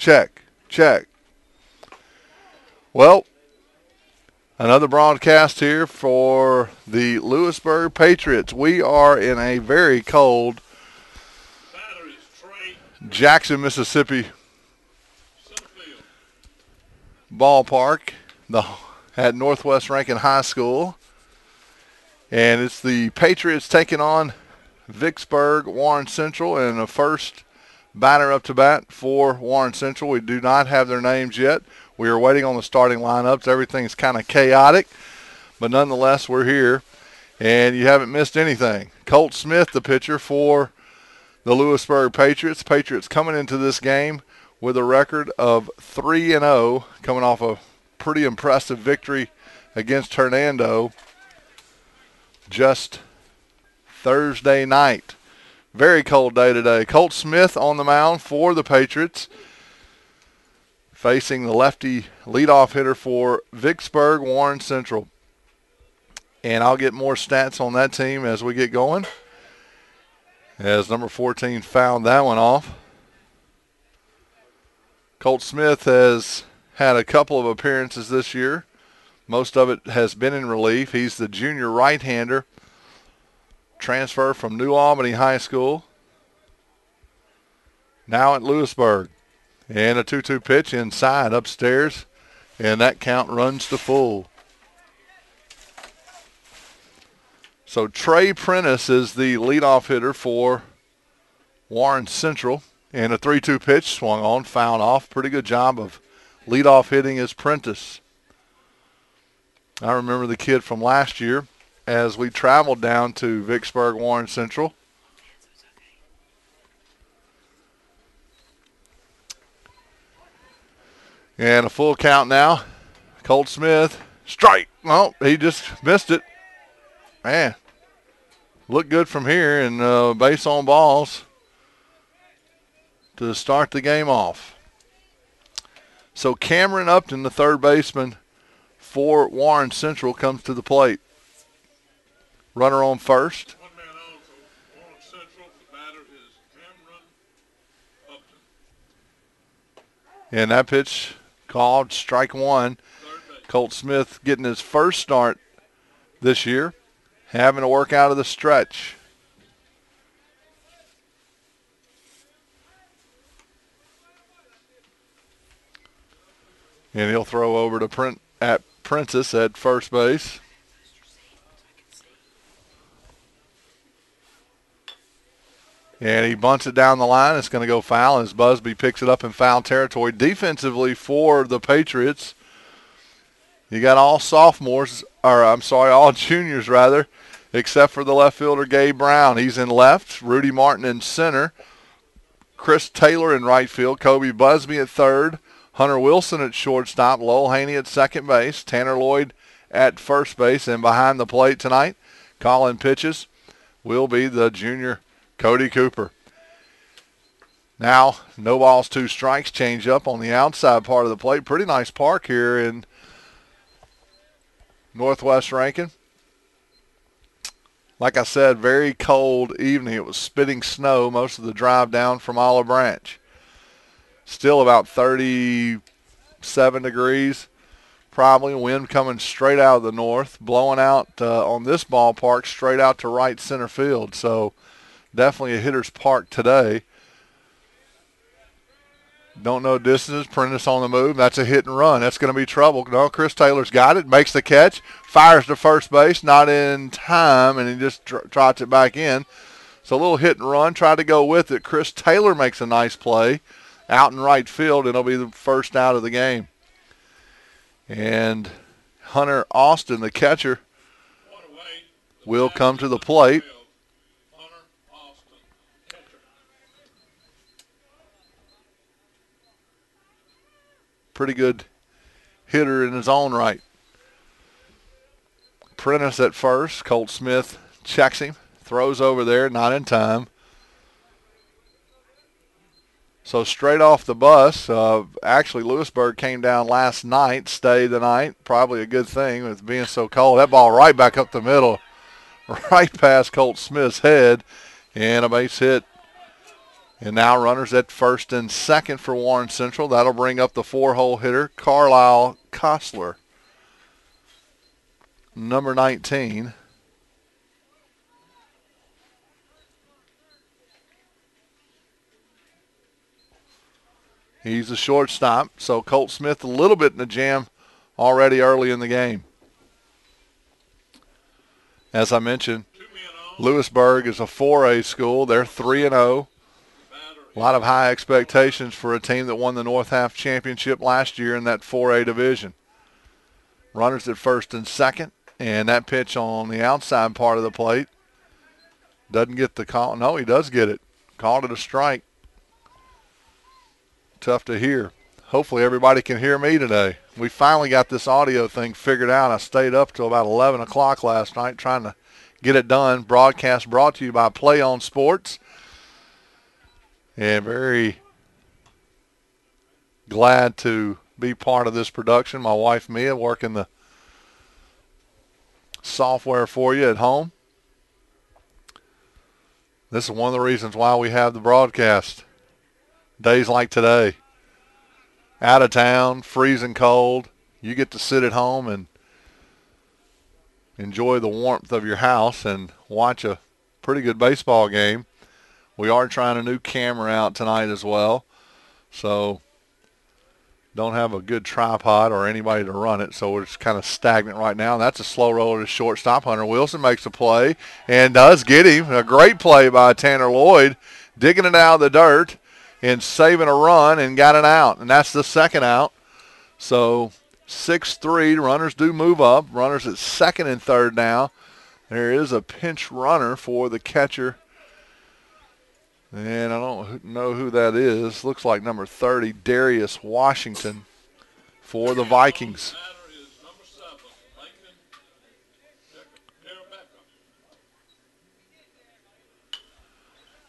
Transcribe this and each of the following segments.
check, check. Well, another broadcast here for the Lewisburg Patriots. We are in a very cold Jackson, Mississippi ballpark at Northwest Rankin High School. And it's the Patriots taking on Vicksburg Warren Central, and the first batter up to bat for Warren Central. We do not have their names yet. We are waiting on the starting lineups. Everything's kind of chaotic, but nonetheless, we're here, and you haven't missed anything. Colt Smith, the pitcher for the Lewisburg Patriots. Patriots coming into this game with a record of 3-0, coming off a pretty impressive victory against Hernando just Thursday night. Very cold day today. Colt Smith on the mound for the Patriots, facing the lefty leadoff hitter for Vicksburg Warren Central. And I'll get more stats on that team as we get going, as number 14 fouled that one off. Colt Smith has had a couple of appearances this year. Most of it has been in relief. He's the junior right-hander, transfer from New Albany High School, now at Lewisburg. And a 2-2 pitch inside upstairs, and that count runs to full. So Trey Prentice is the leadoff hitter for Warren Central, and a 3-2 pitch swung on, fouled off. Pretty good job of leadoff hitting is Prentice. I remember the kid from last year as we traveled down to Vicksburg Warren Central. And a full count now. Colt Smith, strike. Oh, he just missed it. Man, look good from here, and base on balls to start the game off. So Cameron Upton, the third baseman for Warren Central, comes to the plate. Runner on first. One man on for Warren Central. The batter is Cameron Upton. And that pitch called strike one. Colt Smith getting his first start this year, having to work out of the stretch. And he'll throw over to Prentice at first base. And he bunts it down the line. It's going to go foul as Busby picks it up in foul territory. Defensively for the Patriots, you got all sophomores, or I'm sorry, all juniors rather, except for the left fielder Gabe Brown. He's in left. Rudy Martin in center. Chris Taylor in right field. Kobe Busby at third. Hunter Wilson at shortstop. Lowell Haney at second base. Tanner Lloyd at first base. And behind the plate tonight, calling pitches will be the junior Cody Cooper. Now, no balls, two strikes, change up on the outside part of the plate. Pretty nice park here in Northwest Rankin. Like I said, very cold evening. It was spitting snow most of the drive down from Olive Branch. Still about 37 degrees. Probably wind coming straight out of the north, blowing out on this ballpark straight out to right center field. So definitely a hitter's park today. Don't know distances. Prentice on the move. That's a hit and run. That's going to be trouble. No, Chris Taylor's got it. Makes the catch. Fires to first base. Not in time, and he just trots it back in. So a little hit and run. Tried to go with it. Chris Taylor makes a nice play out in right field, and it'll be the first out of the game. And Hunter Austin, the catcher, will come to the plate. Pretty good hitter in his own right. Prentice at first. Colt Smith checks him. Throws over there, not in time. So straight off the bus, actually Lewisburg came down last night, stayed the night. Probably a good thing with being so cold. That ball right back up the middle, right past Colt Smith's head, and a base hit. And now runners at first and second for Warren Central. That'll bring up the 4-hole hitter, Carlisle Kostler, number 19. He's a shortstop, so Colt Smith a little bit in the jam already early in the game. As I mentioned, Lewisburg is a 4A school. They're 3-0. A lot of high expectations for a team that won the North Half Championship last year in that 4A division. Runners at first and second, and that pitch on the outside part of the plate doesn't get the call. No, he does get it. Called it a strike. Tough to hear. Hopefully everybody can hear me today. We finally got this audio thing figured out. I stayed up till about 11 o'clock last night trying to get it done. Broadcast brought to you by Play On Sports. And very glad to be part of this production. My wife Mia working the software for you at home. This is one of the reasons why we have the broadcast. Days like today, out of town, freezing cold, you get to sit at home and enjoy the warmth of your house and watch a pretty good baseball game. We are trying a new camera out tonight as well, so don't have a good tripod or anybody to run it, so we're just kind of stagnant right now. And that's a slow roller to shortstop. Hunter Wilson makes a play and does get him. A great play by Tanner Lloyd, digging it out of the dirt and saving a run and got it out. And that's the second out. So 6-3, runners do move up. Runners at second and third now. There is a pinch runner for the catcher. And I don't know who that is. Looks like number 30, Darius Washington, for the Vikings.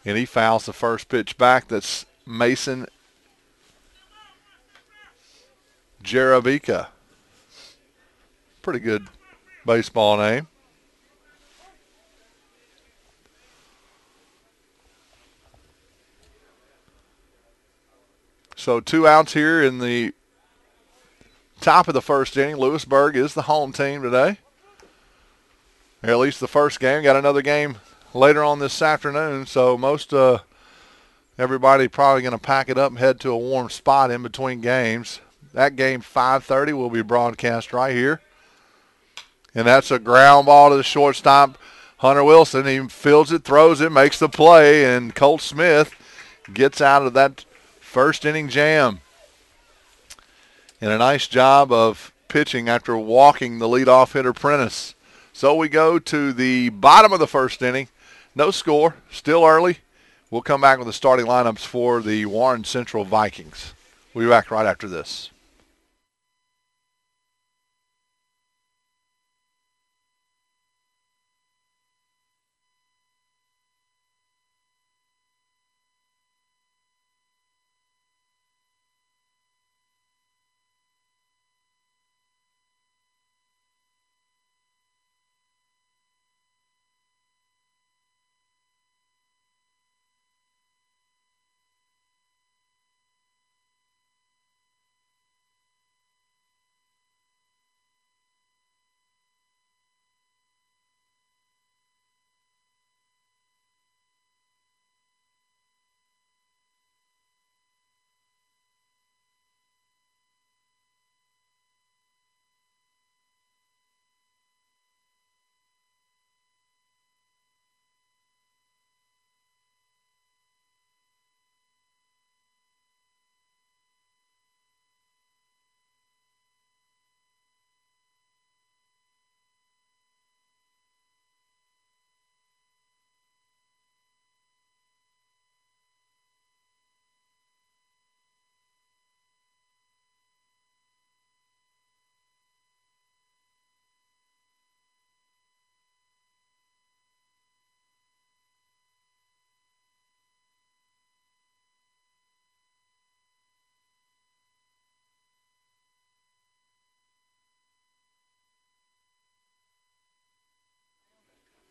And he fouls the first pitch back. That's Mason Jarabica. Pretty good baseball name. So 2 outs here in the top of the first inning. Lewisburg is the home team today. Or at least the first game. Got another game later on this afternoon. So most everybody probably going to pack it up and head to a warm spot in between games. That game, 5:30, will be broadcast right here. And that's a ground ball to the shortstop, Hunter Wilson. He fields it, throws it, makes the play, and Colt Smith gets out of that first inning jam. And a nice job of pitching after walking the leadoff hitter Prentice. So we go to the bottom of the first inning. No score, still early. We'll come back with the starting lineups for the Warren Central Vikings. We'll be back right after this.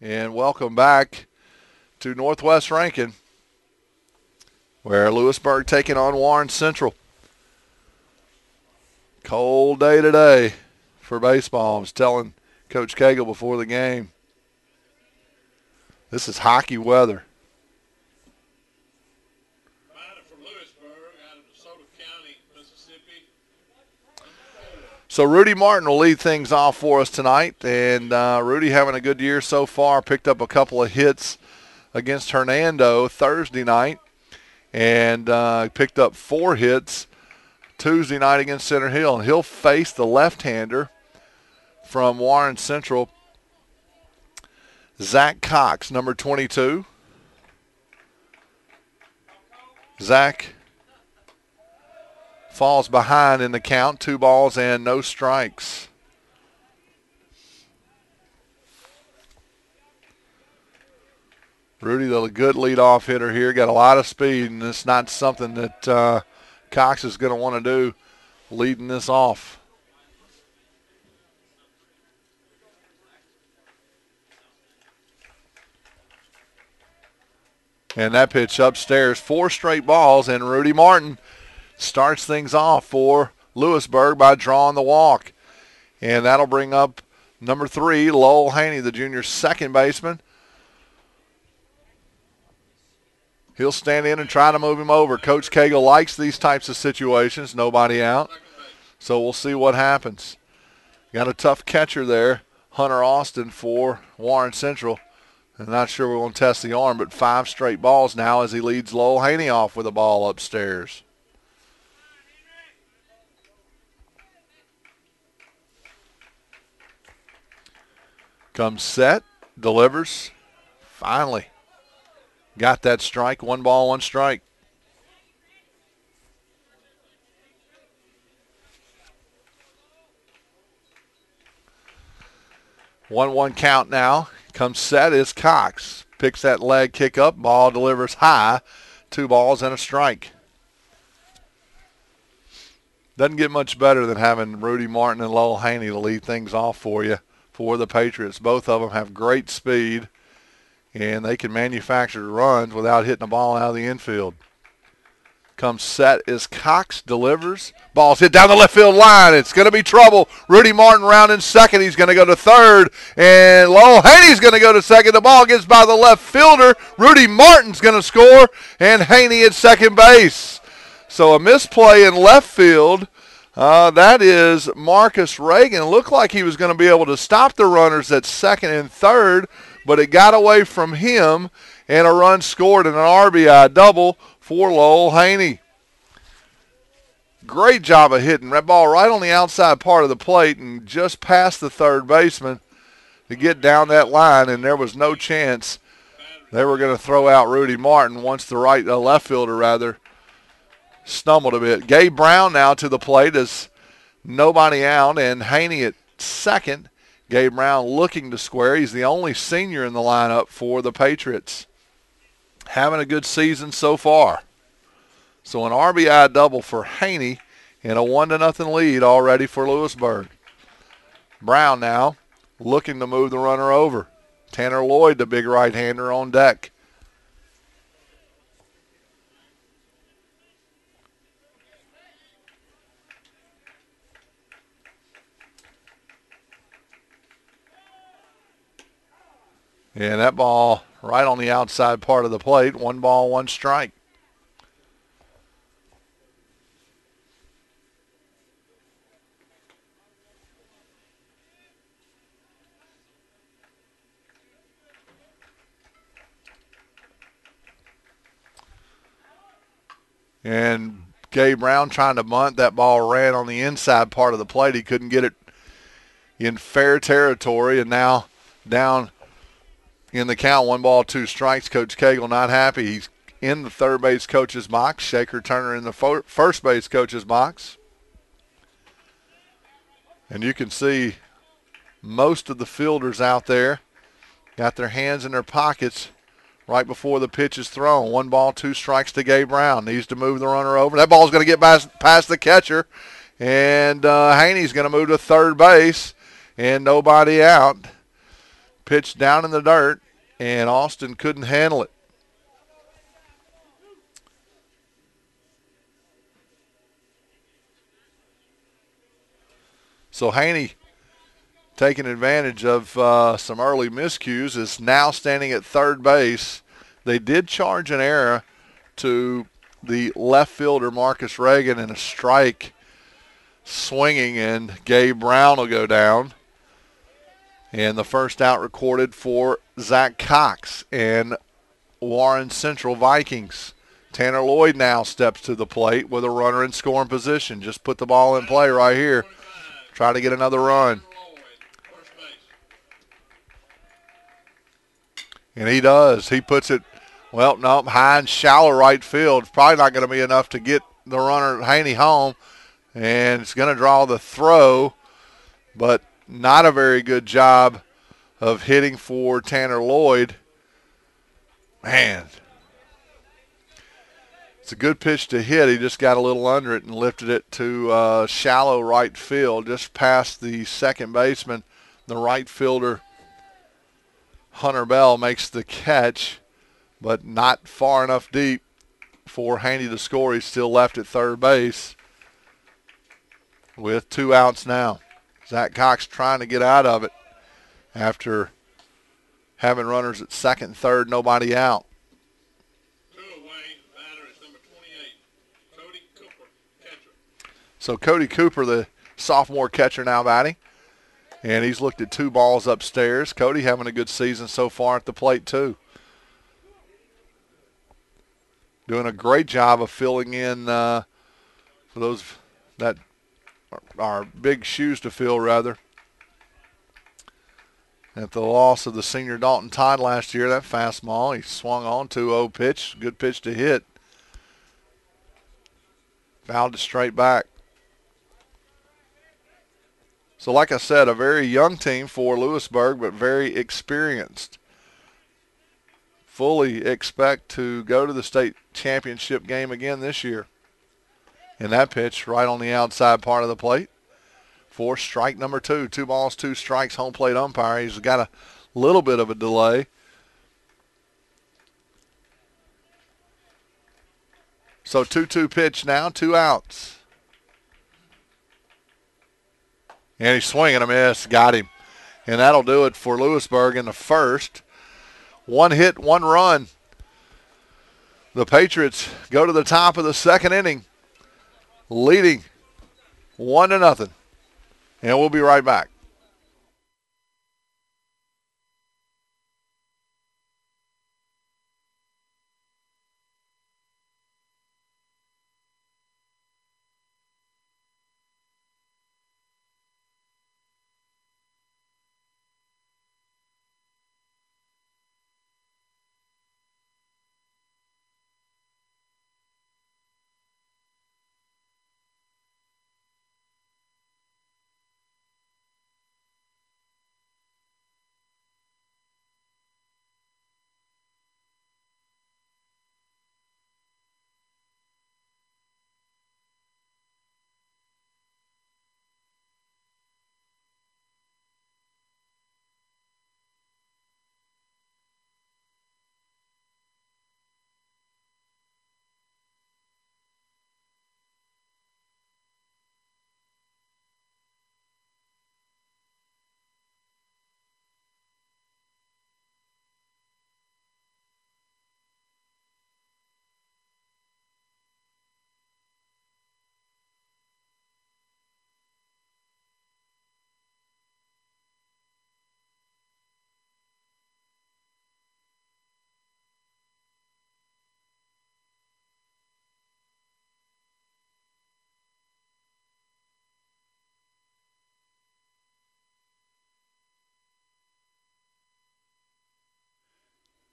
And welcome back to Northwest Rankin. where Lewisburg taking on Warren Central. Cold day today for baseball. I was telling Coach Cagle before the game. This is hockey weather. Batter from Lewisburg out of DeSoto County, Mississippi. So Rudy Martin will lead things off for us tonight. And Rudy having a good year so far. Picked up a couple of hits against Hernando Thursday night. And picked up 4 hits Tuesday night against Center Hill. And he'll face the left-hander from Warren Central, Zach Cox, number 22. Zach falls behind in the count, 2 balls and no strikes. Rudy, the good leadoff hitter here, got a lot of speed, and it's not something that Cox is going to want to do leading this off. And that pitch upstairs, 4 straight balls, and Rudy Martin starts things off for Lewisburg by drawing the walk. And that'll bring up number 3, Lowell Haney, the junior second baseman. He'll stand in and try to move him over. Coach Cagle likes these types of situations, nobody out. So we'll see what happens. Got a tough catcher there, Hunter Austin for Warren Central. I'm not sure we're going to test the arm, but 5 straight balls now as he leads Lowell Haney off with a ball upstairs. Comes set, delivers, finally. Got that strike, 1 ball, 1 strike. One count now. Comes set is Cox. Picks that leg kick up. Ball delivers high. 2 balls and a strike. Doesn't get much better than having Rudy Martin and Lowell Haney to lead things off for you for the Patriots. Both of them have great speed, and they can manufacture runs without hitting the ball out of the infield. Comes set is Cox, delivers. Ball's hit down the left field line. It's going to be trouble. Rudy Martin rounding second. He's going to go to third. And Lowell Haney's going to go to second. The ball gets by the left fielder. Rudy Martin's going to score. And Haney at second base. So a misplay in left field. That is Marcus Reagan. Looked like he was going to be able to stop the runners at second and third, but it got away from him, and a run scored in an RBI double for Lowell Haney. Great job of hitting that ball right on the outside part of the plate and just past the third baseman to get down that line, and there was no chance they were going to throw out Rudy Martin once the left fielder rather stumbled a bit. Gabe Brown now to the plate as nobody out, and Haney at second. Gabe Brown looking to square. He's the only senior in the lineup for the Patriots. Having a good season so far. So an RBI double for Haney and a 1-0 lead already for Lewisburg. Brown now looking to move the runner over. Tanner Lloyd, the big right-hander, on deck. And that ball right on the outside part of the plate. 1 ball, 1 strike. And Gabe Brown trying to bunt. That ball ran on the inside part of the plate. He couldn't get it in fair territory, and now down in the count, 1 ball, 2 strikes. Coach Cagle not happy. He's in the third base coach's box. Shaker Turner in the first base coach's box. And you can see most of the fielders out there got their hands in their pockets right before the pitch is thrown. 1 ball, 2 strikes to Gabe Brown. Needs to move the runner over. That ball's going to get past the catcher. And Haney's going to move to third base. And nobody out. Pitch down in the dirt, and Austin couldn't handle it. So Haney, taking advantage of some early miscues, is now standing at third base. They did charge an error to the left fielder Marcus Reagan and a strike swinging, and Gabe Brown will go down. And the first out recorded for Zach Cox and Warren Central Vikings. Tanner Lloyd now steps to the plate with a runner in scoring position. Just put the ball in play right here. Try to get another run. And he does. He puts it, well, no, high and shallow right field. Probably not going to be enough to get the runner Haney home. And it's going to draw the throw, but not a very good job of hitting for Tanner Lloyd. Man, it's a good pitch to hit. He just got a little under it and lifted it to shallow right field, just past the second baseman. The right fielder, Hunter Bell, makes the catch, but not far enough deep for Haney to score. He's still left at third base with 2 outs now. Zach Cox trying to get out of it after having runners at second and third, nobody out. So Cody Cooper, the sophomore catcher, now batting. And he's looked at 2 balls upstairs. Cody having a good season so far at the plate, too. Doing a great job of filling in for those that are big shoes to fill, rather. At the loss of the senior Dalton Todd last year, that fastball, he swung on 2-0 pitch. Good pitch to hit. Fouled it straight back. So like I said, a very young team for Lewisburg, but very experienced. Fully expect to go to the state championship game again this year. And that pitch right on the outside part of the plate for strike number 2. 2 balls, 2 strikes, home plate umpire. He's got a little bit of a delay. So 2-2 pitch now, 2 outs. And he's swinging a miss, got him. And that'll do it for Lewisburg in the first. 1 hit, 1 run. The Patriots go to the top of the second inning, leading 1-0. And we'll be right back.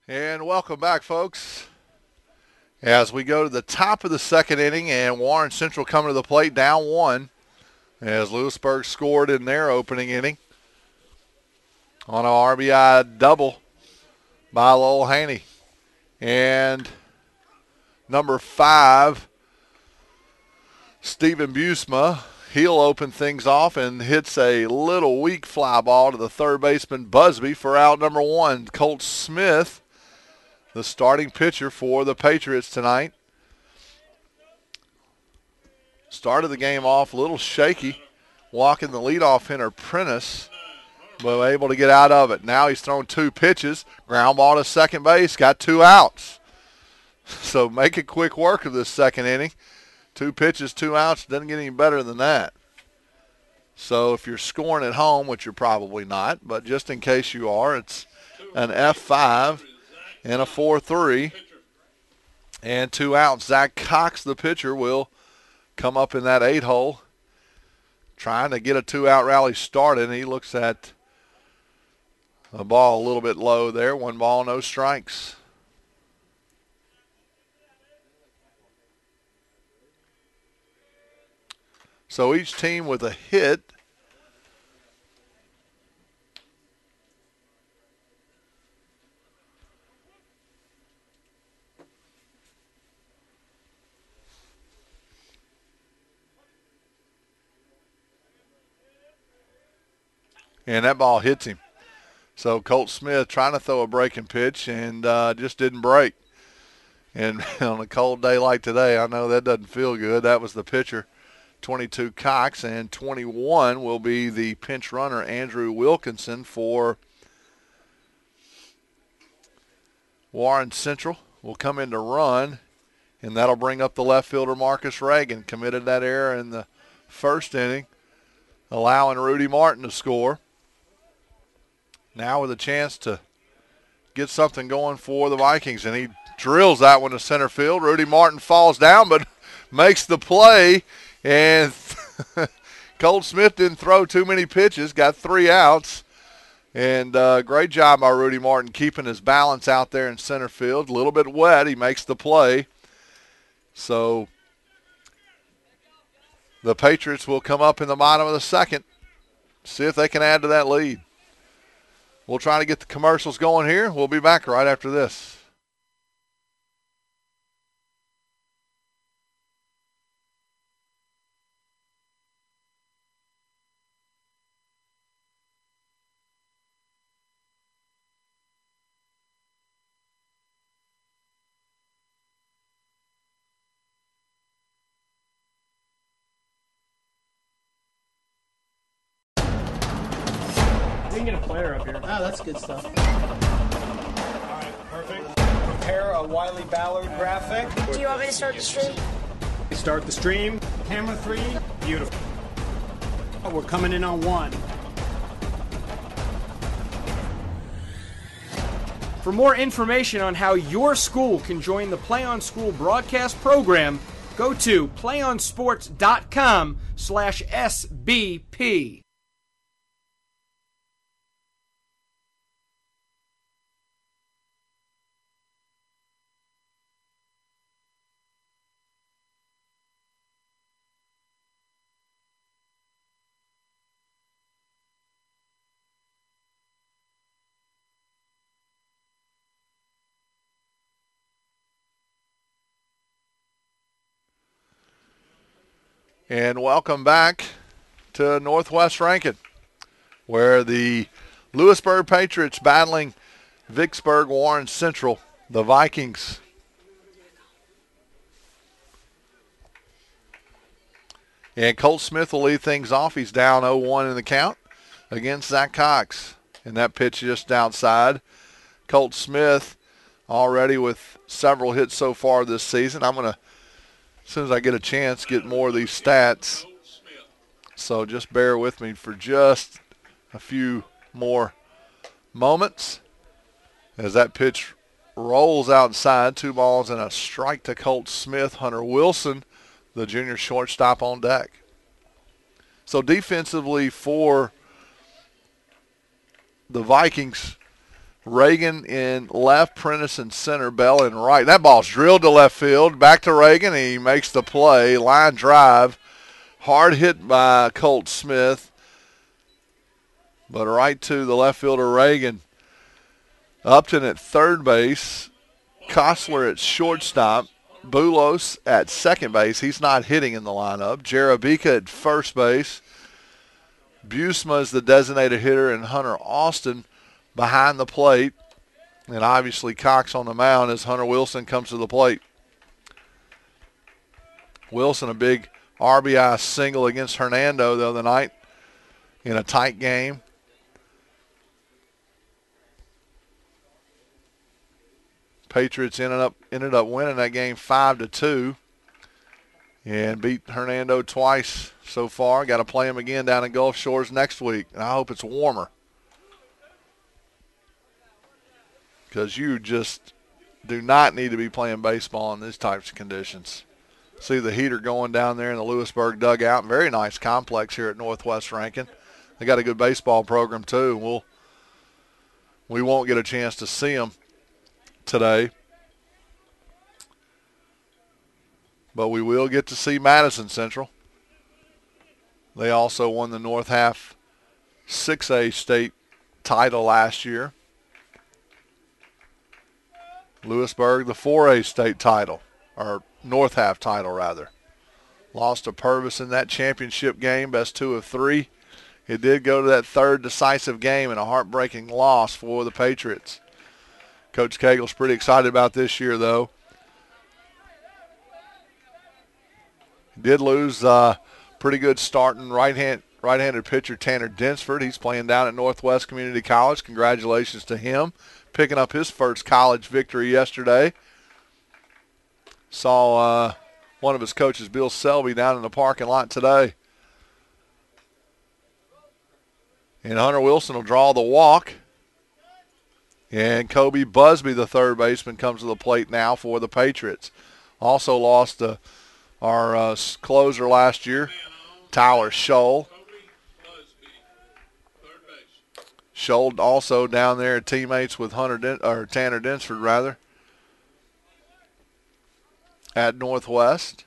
And welcome back, folks. As we go to the top of the second inning, and Warren Central coming to the plate down 1 as Lewisburg scored in their opening inning on an RBI double by Lowell Haney. And number 5, Stephen Busma, he'll open things off and hits a little weak fly ball to the third baseman Busby for out number 1. Colt Smith, the starting pitcher for the Patriots tonight, started the game off a little shaky walking the leadoff hitter, Prentice, but able to get out of it. Now he's thrown 2 pitches, ground ball to second base, got 2 outs. So making quick work of this second inning. 2 pitches, 2 outs, doesn't get any better than that. So if you're scoring at home, which you're probably not, but just in case you are, it's an F5 and a 4-3 and 2 outs. Zach Cox, the pitcher, will come up in that 8 hole trying to get a 2-out rally started. He looks at the ball a little bit low there. 1 ball, no strikes. So each team with a hit. And that ball hits him. So Colt Smith trying to throw a breaking pitch and just didn't break. And on a cold day like today, I know that doesn't feel good. That was the pitcher, 22 Cox, and 21 will be the pinch runner, Andrew Wilkinson, for Warren Central. Will come in to run, and that'll bring up the left fielder, Marcus Reagan. Committed that error in the first inning, allowing Rudy Martin to score. Now with a chance to get something going for the Vikings, and he drills that one to center field. Rudy Martin falls down but makes the play, and Colt Smith didn't throw too many pitches, got 3 outs. And great job by Rudy Martin keeping his balance out there in center field. A little bit wet, he makes the play. So the Patriots will come up in the bottom of the second, see if they can add to that lead. We'll try to get the commercials going here. We'll be back right after this. We can get a player up here. Oh, that's good stuff. All right, perfect. Prepare a Wiley Ballard graphic. Do you want me to start the stream? Start the stream. Camera 3. Beautiful. We're coming in on 1. For more information on how your school can join the Play on School broadcast program, go to playonsports.com/SBP. And welcome back to Northwest Rankin, where the Lewisburg Patriots battling Vicksburg Warren Central, the Vikings. And Colt Smith will lead things off. He's down 0-1 in the count against Zach Cox. And that pitch just outside. Colt Smith already with several hits so far this season. I'm going to, as soon as I get a chance, get more of these stats. So just bear with me for just a few more moments as that pitch rolls outside. 2 balls and a strike to Colt Smith. Hunter Wilson, the junior shortstop, on deck. So defensively for the Vikings, Reagan in left, Prentice in center, Bell in right. That ball's drilled to left field. Back to Reagan. He makes the play. Line drive. Hard hit by Colt Smith. But right to the left fielder, Reagan. Upton at third base. Kostler at shortstop. Bulos at second base. He's not hitting in the lineup. Jarabika at first base. Busma is the designated hitter, and Hunter Austin behind the plate. And obviously Cox on the mound as Hunter Wilson comes to the plate. Wilson, a big RBI single against Hernando the other night. in a tight game. Patriots ended up winning that game 5-2 and beat Hernando twice so far. Got to play them again down in Gulf Shores next week, and I hope it's warmer because you just do not need to be playing baseball in these types of conditions. See the heater going down there in the Lewisburg dugout. Very nice complex here at Northwest Rankin. They got a good baseball program too. We won't get a chance to see them today, but we will get to see Madison Central. They also won the North Half 6A state title last year. Lewisburg, the 4A state title, or North Half title rather. Lost to Purvis in that championship game, best 2 of 3. It did go to that third decisive game and a heartbreaking loss for the Patriots. Coach Cagle's pretty excited about this year, though. He did lose pretty good starting right-handed pitcher Tanner Dinsford. He's playing down at Northwest Community College. Congratulations to him, picking up his first college victory yesterday. Saw one of his coaches, Bill Selby, down in the parking lot today. And Hunter Wilson will draw the walk. And Kobe Busby, the third baseman, comes to the plate now for the Patriots. Also lost our closer last year, Tyler Scholl. Scholl also down there, teammates with Tanner Dinsford, rather, at Northwest.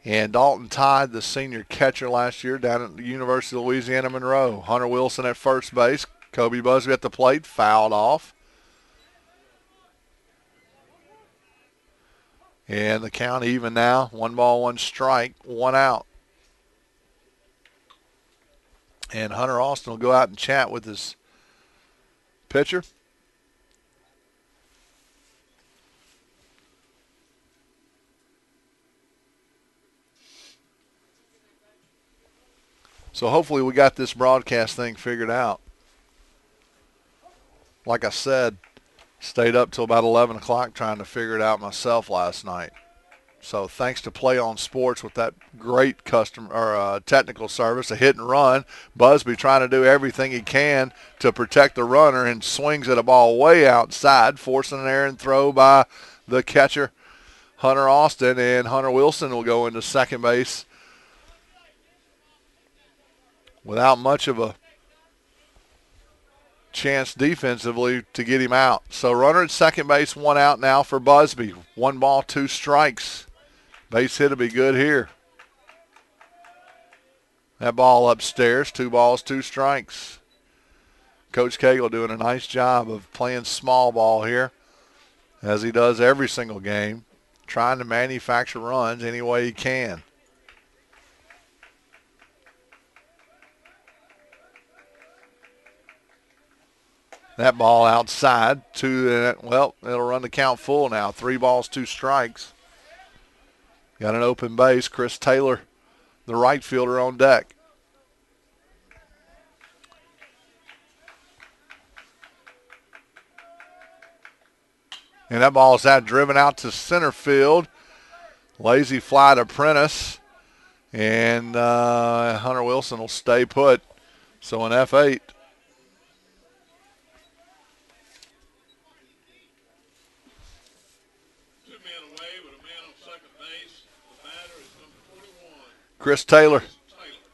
And Dalton Tide, the senior catcher last year down at the University of Louisiana Monroe. Hunter Wilson at first base. Kobe Busby at the plate, fouled off. And the count even now, 1 ball, 1 strike, 1 out. And Hunter Austin will go out and chat with his pitcher. So hopefully we got this broadcast thing figured out. Like I said, stayed up till about 11 o'clock trying to figure it out myself last night. So thanks to Play On Sports with that great technical service, a hit and run. Busby trying to do everything he can to protect the runner and swings at a ball way outside, forcing an errant throw by the catcher, Hunter Austin, and Hunter Wilson will go into second base without much of a chance defensively to get him out. So runner at second base, 1 out now for Busby. 1 ball, 2 strikes. Base hit will be good here. That ball upstairs, 2 balls, 2 strikes. Coach Cagle doing a nice job of playing small ball here, as he does every single game, trying to manufacture runs any way he can. That ball outside, it'll run the count full now. 3 balls, 2 strikes. Got an open base. Chris Taylor, the right fielder, on deck. And that ball is driven out to center field. Lazy fly to Prentice. And Hunter Wilson will stay put. So an F8. Chris Taylor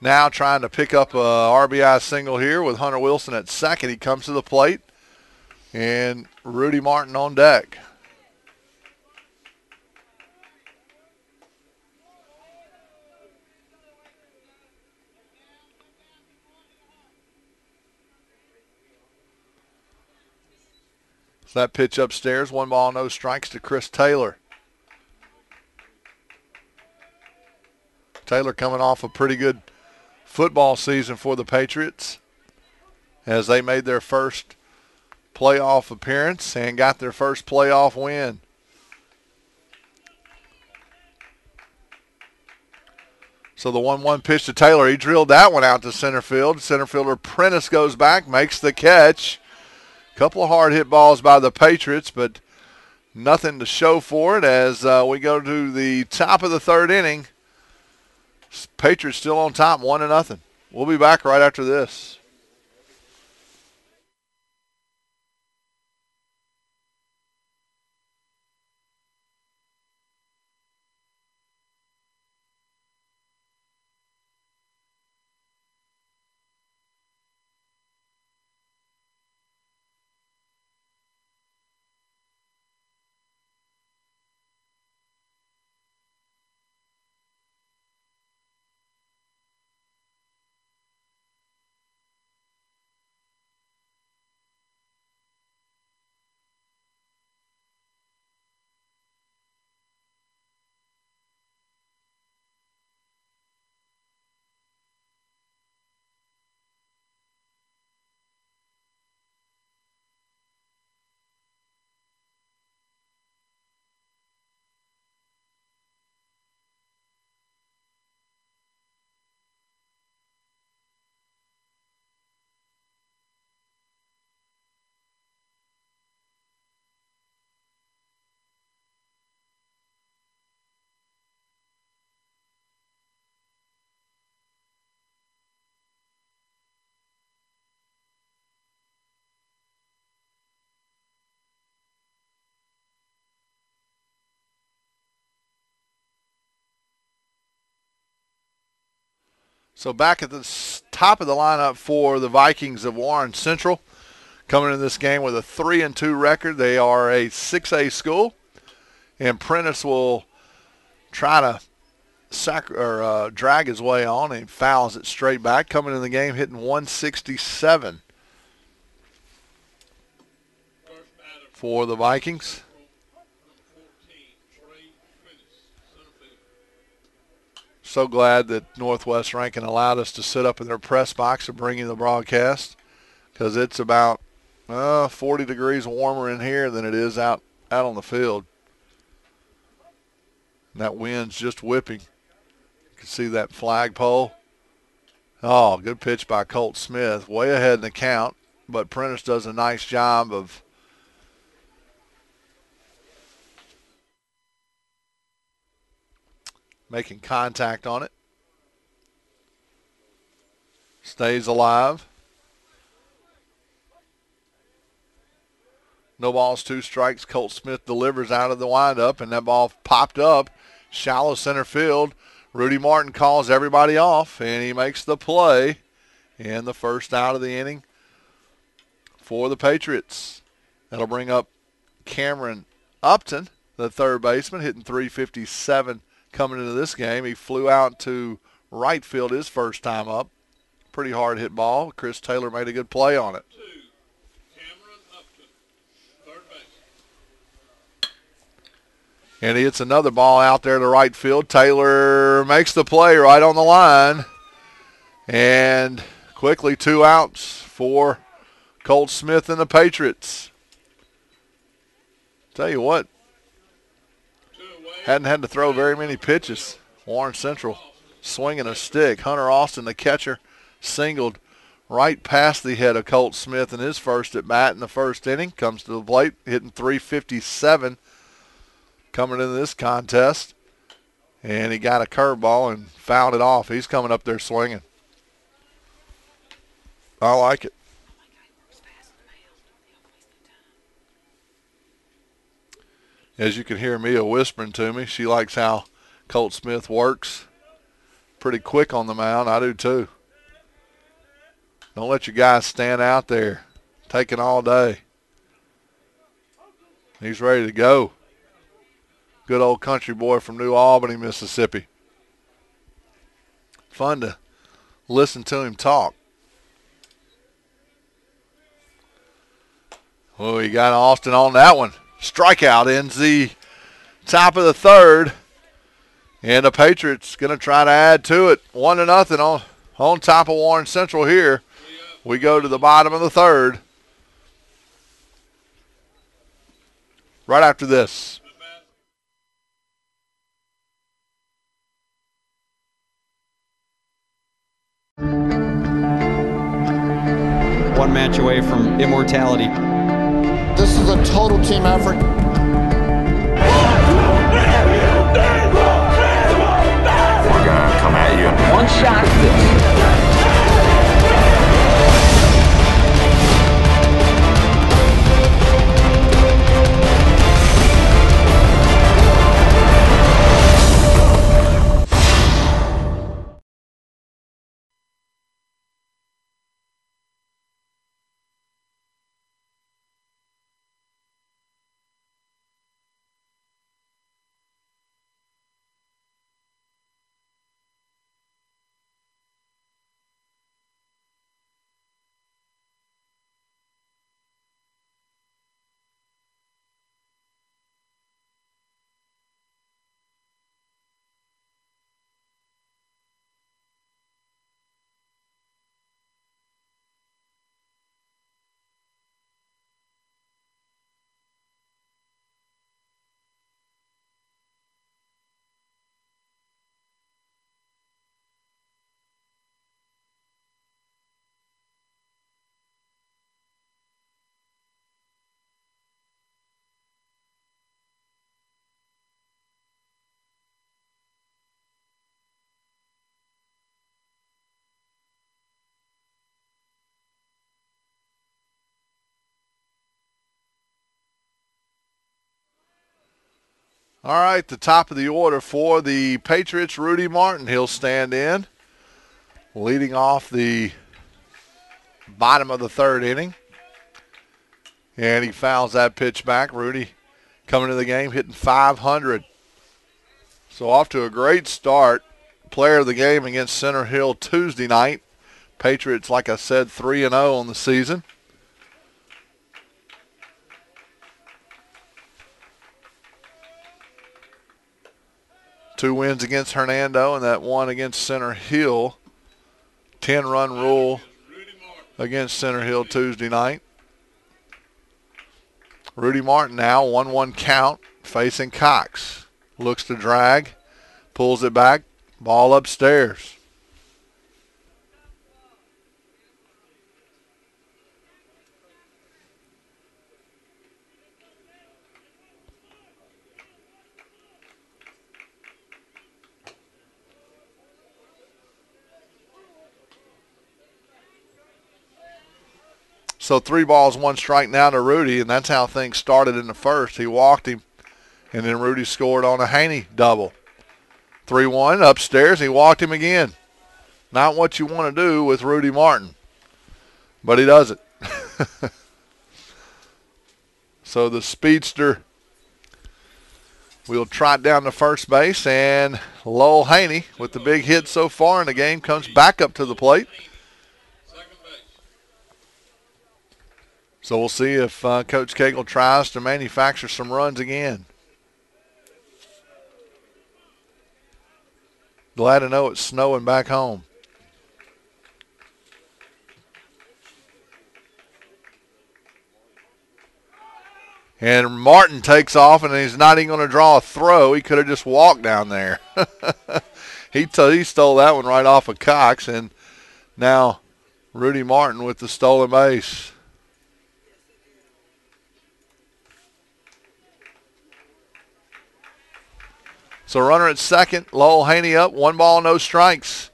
now trying to pick up a RBI single here with Hunter Wilson at second. He comes to the plate, and Rudy Martin on deck. So that pitch upstairs, 1 ball, no strikes to Chris Taylor. Taylor coming off a pretty good football season for the Patriots as they made their first playoff appearance and got their first playoff win. So the 1-1 pitch to Taylor. He drilled that one out to center field. Center fielder Prentice goes back, makes the catch. Couple of hard hit balls by the Patriots, but nothing to show for it as we go to the top of the third inning. Patriots still on top, 1-0. We'll be back right after this. So back at the top of the lineup for the Vikings of Warren Central. Coming into this game with a 3-2 record. They are a 6A school. And Prentice will try to drag his way on, and he fouls it straight back. Coming in the game hitting 167 for the Vikings. So glad that Northwest Rankin allowed us to sit up in their press box and bring you the broadcast, because it's about 40 degrees warmer in here than it is out on the field. And that wind's just whipping. You can see that flagpole. Oh, good pitch by Colt Smith. Way ahead in the count, but Prentice does a nice job of making contact on it. Stays alive. No balls, 2 strikes. Colt Smith delivers out of the windup, and that ball popped up. Shallow center field. Rudy Martin calls everybody off, and he makes the play. And the first out of the inning for the Patriots. That'll bring up Cameron Upton, the third baseman, hitting .357 coming into this game. He flew out to right field his first time up. Pretty hard hit ball. Chris Taylor made a good play on it. And he hits another ball out there to right field. Taylor makes the play right on the line. And quickly 2 outs for Colt Smith and the Patriots. Tell you what, hadn't had to throw very many pitches. Warren Central swinging a stick. Hunter Austin, the catcher, singled right past the head of Colt Smith in his first at bat in the first inning. Comes to the plate, hitting .357 coming into this contest. And he got a curveball and fouled it off. He's coming up there swinging. I like it. As you can hear Mia whispering to me, she likes how Colt Smith works. Pretty quick on the mound. I do too. Don't let your guys stand out there taking all day. He's ready to go. Good old country boy from New Albany, Mississippi. Fun to listen to him talk. Oh, he got Austin on that one. Strikeout ends the top of the third. And the Patriots going to try to add to it. 1-0 on top of Warren Central here. We go to the bottom of the third. Right after this. one match away from immortality. This is a total team effort. We're gonna come at you in one shot. All right, the top of the order for the Patriots, Rudy Martin. He'll stand in, leading off the bottom of the third inning. And he fouls that pitch back. Rudy coming to the game hitting .500. So off to a great start. Player of the game against Center Hill Tuesday night. Patriots, like I said, 3-0 on the season. Two wins against Hernando and that one against Center Hill. 10-run rule against Center Hill Tuesday night. Rudy Martin now, 1-1 count, facing Cox. Looks to drag, pulls it back, ball upstairs. So 3 balls, 1 strike now to Rudy, and that's how things started in the first. He walked him, and then Rudy scored on a Haney double. 3-1 upstairs. He walked him again. Not what you want to do with Rudy Martin, but he does it. So the speedster will trot down to first base, and Lowell Haney, with the big hit so far in the game, comes back up to the plate. So we'll see if Coach Cagle tries to manufacture some runs again. Glad to know it's snowing back home. And Martin takes off, and he's not even going to draw a throw. He could have just walked down there. He stole that one right off of Cox, and now Rudy Martin with the stolen base. So runner at second, Lowell Haney up, 1 ball, no strikes.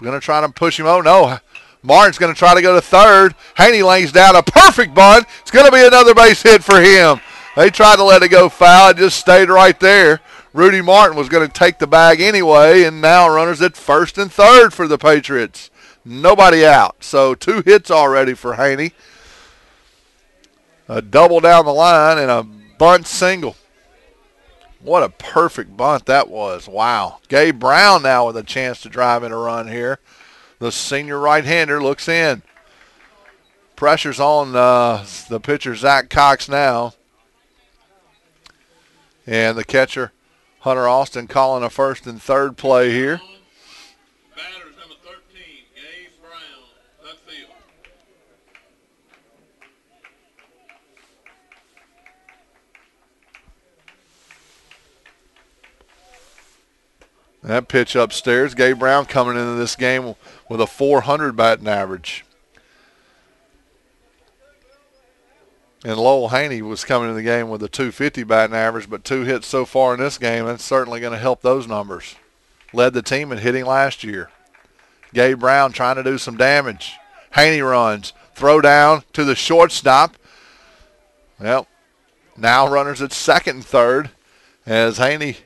We're going to try to push him. Oh, no. Martin's going to try to go to third. Haney lays down a perfect bunt. It's going to be another base hit for him. They tried to let it go foul. It just stayed right there. Rudy Martin was going to take the bag anyway, and now runners at first and third for the Patriots. Nobody out. So 2 hits already for Haney. A double down the line and a bunt single. What a perfect bunt that was. Wow. Gabe Brown now with a chance to drive in a run here. The senior right-hander looks in. Pressure's on the pitcher, Zach Cox, now. And the catcher, Hunter Austin, calling a first and third play here. Batters number 13, Gabe Brown, left field. That pitch upstairs. Gabe Brown coming into this game with a .400 batting average. And Lowell Haney was coming in the game with a 250 batting average, but 2 hits so far in this game. That's certainly going to help those numbers. Led the team in hitting last year. Gabe Brown trying to do some damage. Haney runs. Throw down to the shortstop. Well, now runners at second and third as Haney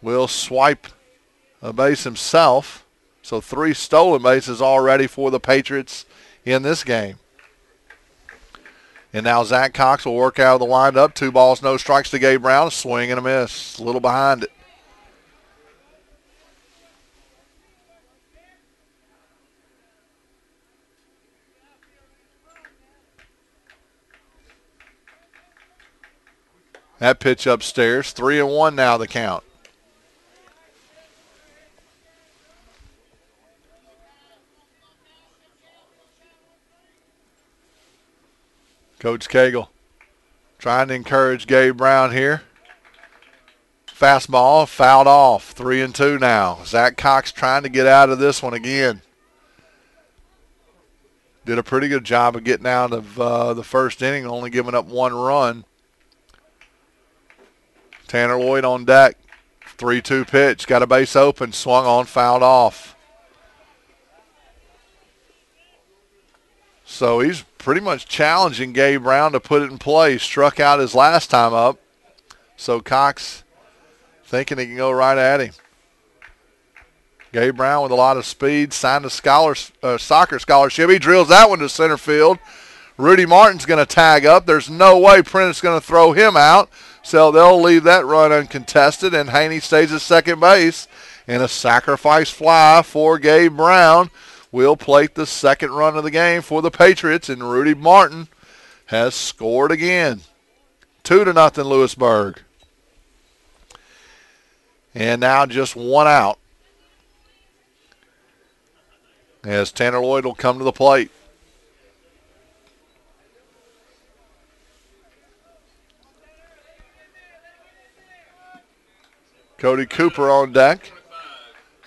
will swipe a base himself. So 3 stolen bases already for the Patriots in this game. And now Zach Cox will work out of the windup. 2 balls, no strikes to Gabe Brown. A swing and a miss. A little behind it. That pitch upstairs. 3-1 now the count. Coach Cagle trying to encourage Gabe Brown here. Fastball fouled off. 3-2 now. Zach Cox trying to get out of this one again. Did a pretty good job of getting out of the first inning, only giving up 1 run. Tanner Lloyd on deck. 3-2 pitch. Got a base open. Swung on, fouled off. So he's pretty much challenging Gabe Brown to put it in play. Struck out his last time up. So Cox thinking he can go right at him. Gabe Brown with a lot of speed. Signed a soccer scholarship. He drills that one to center field. Rudy Martin's going to tag up. There's no way Prentice going to throw him out. So they'll leave that run uncontested, and Haney stays at second base. And a sacrifice fly for Gabe Brown will plate the second run of the game for the Patriots, and Rudy Martin has scored again. 2-0 Lewisburg. And now just 1 out as Tanner Lloyd will come to the plate. Cody Cooper on deck.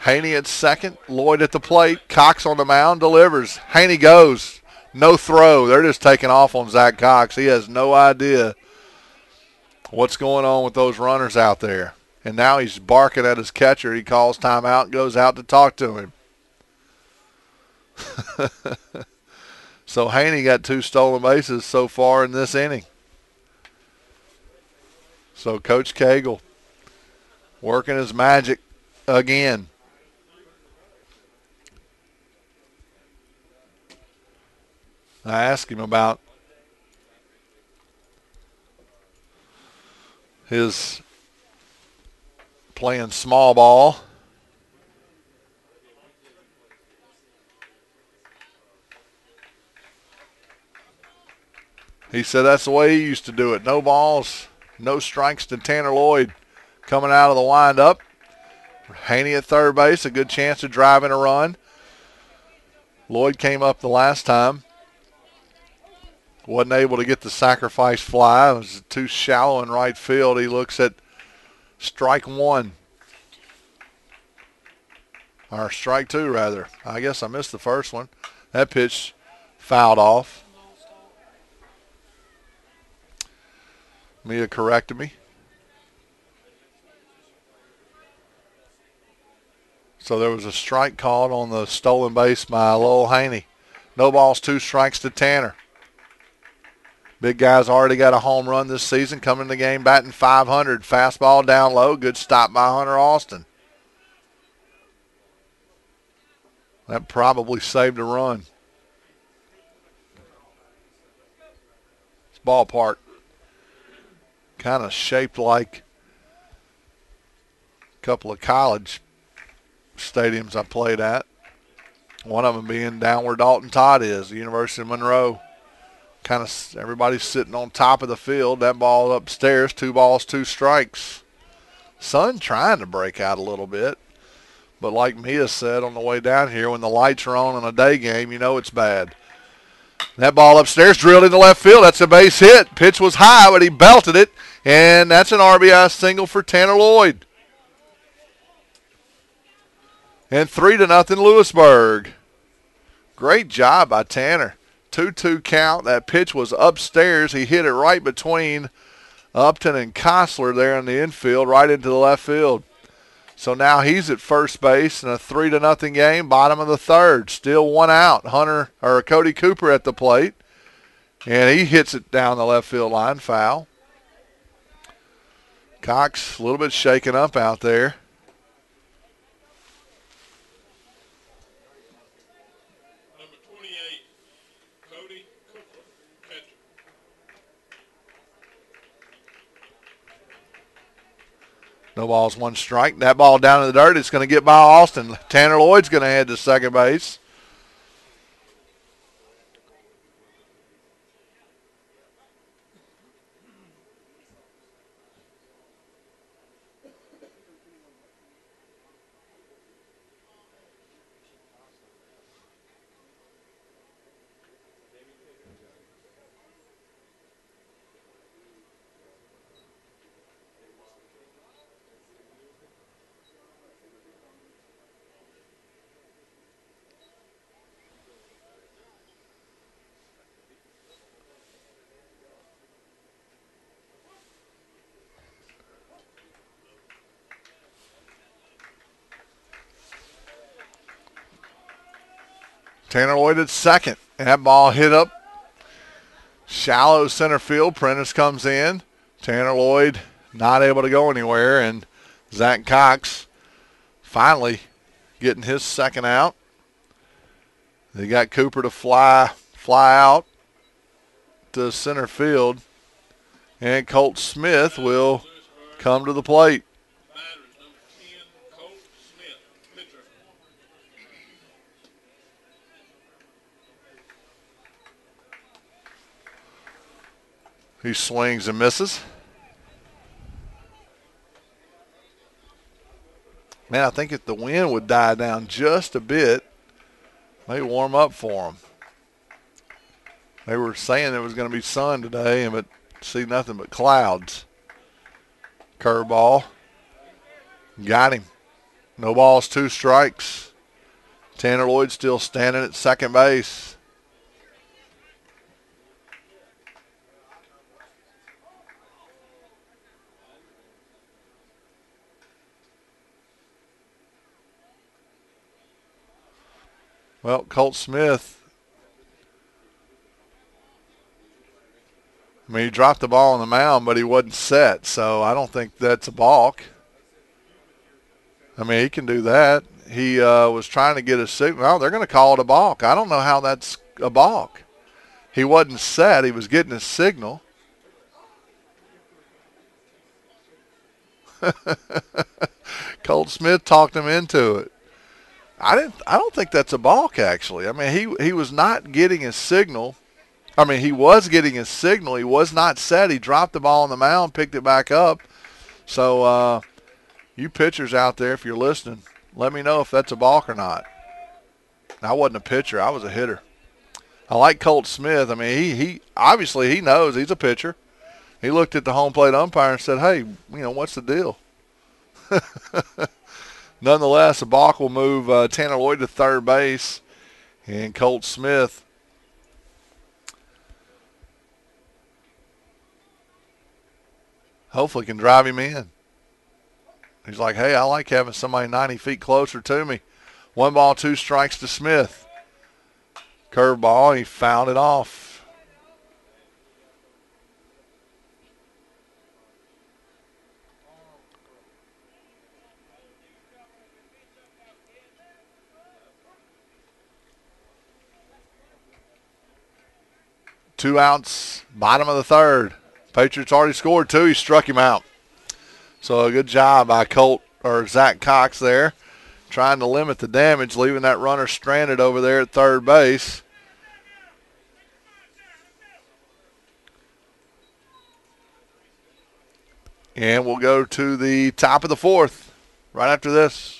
Haney at second. Lloyd at the plate. Cox on the mound. Delivers. Haney goes. No throw. They're just taking off on Zach Cox. He has no idea what's going on with those runners out there. And now he's barking at his catcher. He calls timeout and goes out to talk to him. So Haney got 2 stolen bases so far in this inning. So Coach Cagle working his magic again. I asked him about his playing small ball. He said that's the way he used to do it. No balls, no strikes to Tanner Lloyd coming out of the windup. Haney at third base, a good chance to drive in a run. Lloyd came up the last time. Wasn't able to get the sacrifice fly. It was too shallow in right field. He looks at strike 1. Or strike 2, rather. I guess I missed the first one. That pitch fouled off. Mia corrected me. So there was a strike called on the stolen base by Lowell Haney. No balls, 2 strikes to Tanner. Big guy's already got a home run this season, coming in the game batting .500. Fastball down low, good stop by Hunter Austin. That probably saved a run. This ballpark kind of shaped like a couple of college stadiums I played at. One of them being down where Dalton Todd is, the University of Monroe. Kind of everybody's sitting on top of the field. That ball upstairs, 2 balls, 2 strikes. Sun trying to break out a little bit. But like Mia said on the way down here, when the lights are on in a day game, you know it's bad. That ball upstairs drilled into left field. That's a base hit. Pitch was high, but he belted it. And that's an RBI single for Tanner Lloyd. And 3-0 Lewisburg. Great job by Tanner. 2-2 count. That pitch was upstairs. He hit it right between Upton and Kostler there in the infield, right into the left field. So now he's at first base in a 3-0 game, bottom of the third. Still one out. Cody Cooper at the plate. And he hits it down the left field line, foul. Cox a little bit shaken up out there. Number 28, Cody Cooper, catcher. No balls, one strike. That ball down in the dirt. It's going to get by Austin. Tanner Lloyd's going to head to second base. Tanner Lloyd at second. And that ball hit up shallow center field. Prentice comes in. Tanner Lloyd not able to go anywhere. And Zach Cox finally getting his second out. They got Cooper to fly out to center field. And Colt Smith will come to the plate. Batter is number 10, Colt Smith, pitcher. He swings and misses. Man, I think if the wind would die down just a bit, may warm up for him. They were saying there was going to be sun today, but see nothing but clouds. Curveball. Got him. No balls, 2 strikes. Tanner Lloyd still standing at second base. Well, Colt Smith, I mean, he dropped the ball on the mound, but he wasn't set, so I don't think that's a balk. I mean, he can do that. He was trying to get a signal. Oh, they're going to call it a balk. I don't know how that's a balk. He wasn't set. He was getting a signal. Colt Smith talked him into it. I don't think that's a balk, actually. I mean, he was not getting his signal. I mean, he was getting his signal. He was not set. He dropped the ball on the mound, picked it back up. So, you pitchers out there, if you're listening, let me know if that's a balk or not. I wasn't a pitcher. I was a hitter. I like Colt Smith. I mean, he obviously he knows he's a pitcher. He looked at the home plate umpire and said, hey, what's the deal? Nonetheless, a balk will move Tanner Lloyd to third base, and Colt Smith hopefully can drive him in. He's like, hey, I like having somebody 90 feet closer to me. 1 ball, 2 strikes to Smith. Curveball, he fouled it off. Two outs, bottom of the third. Patriots already scored 2. He struck him out. So a good job by Zach Cox there, trying to limit the damage, leaving that runner stranded over there at third base. And we'll go to the top of the 4th right after this.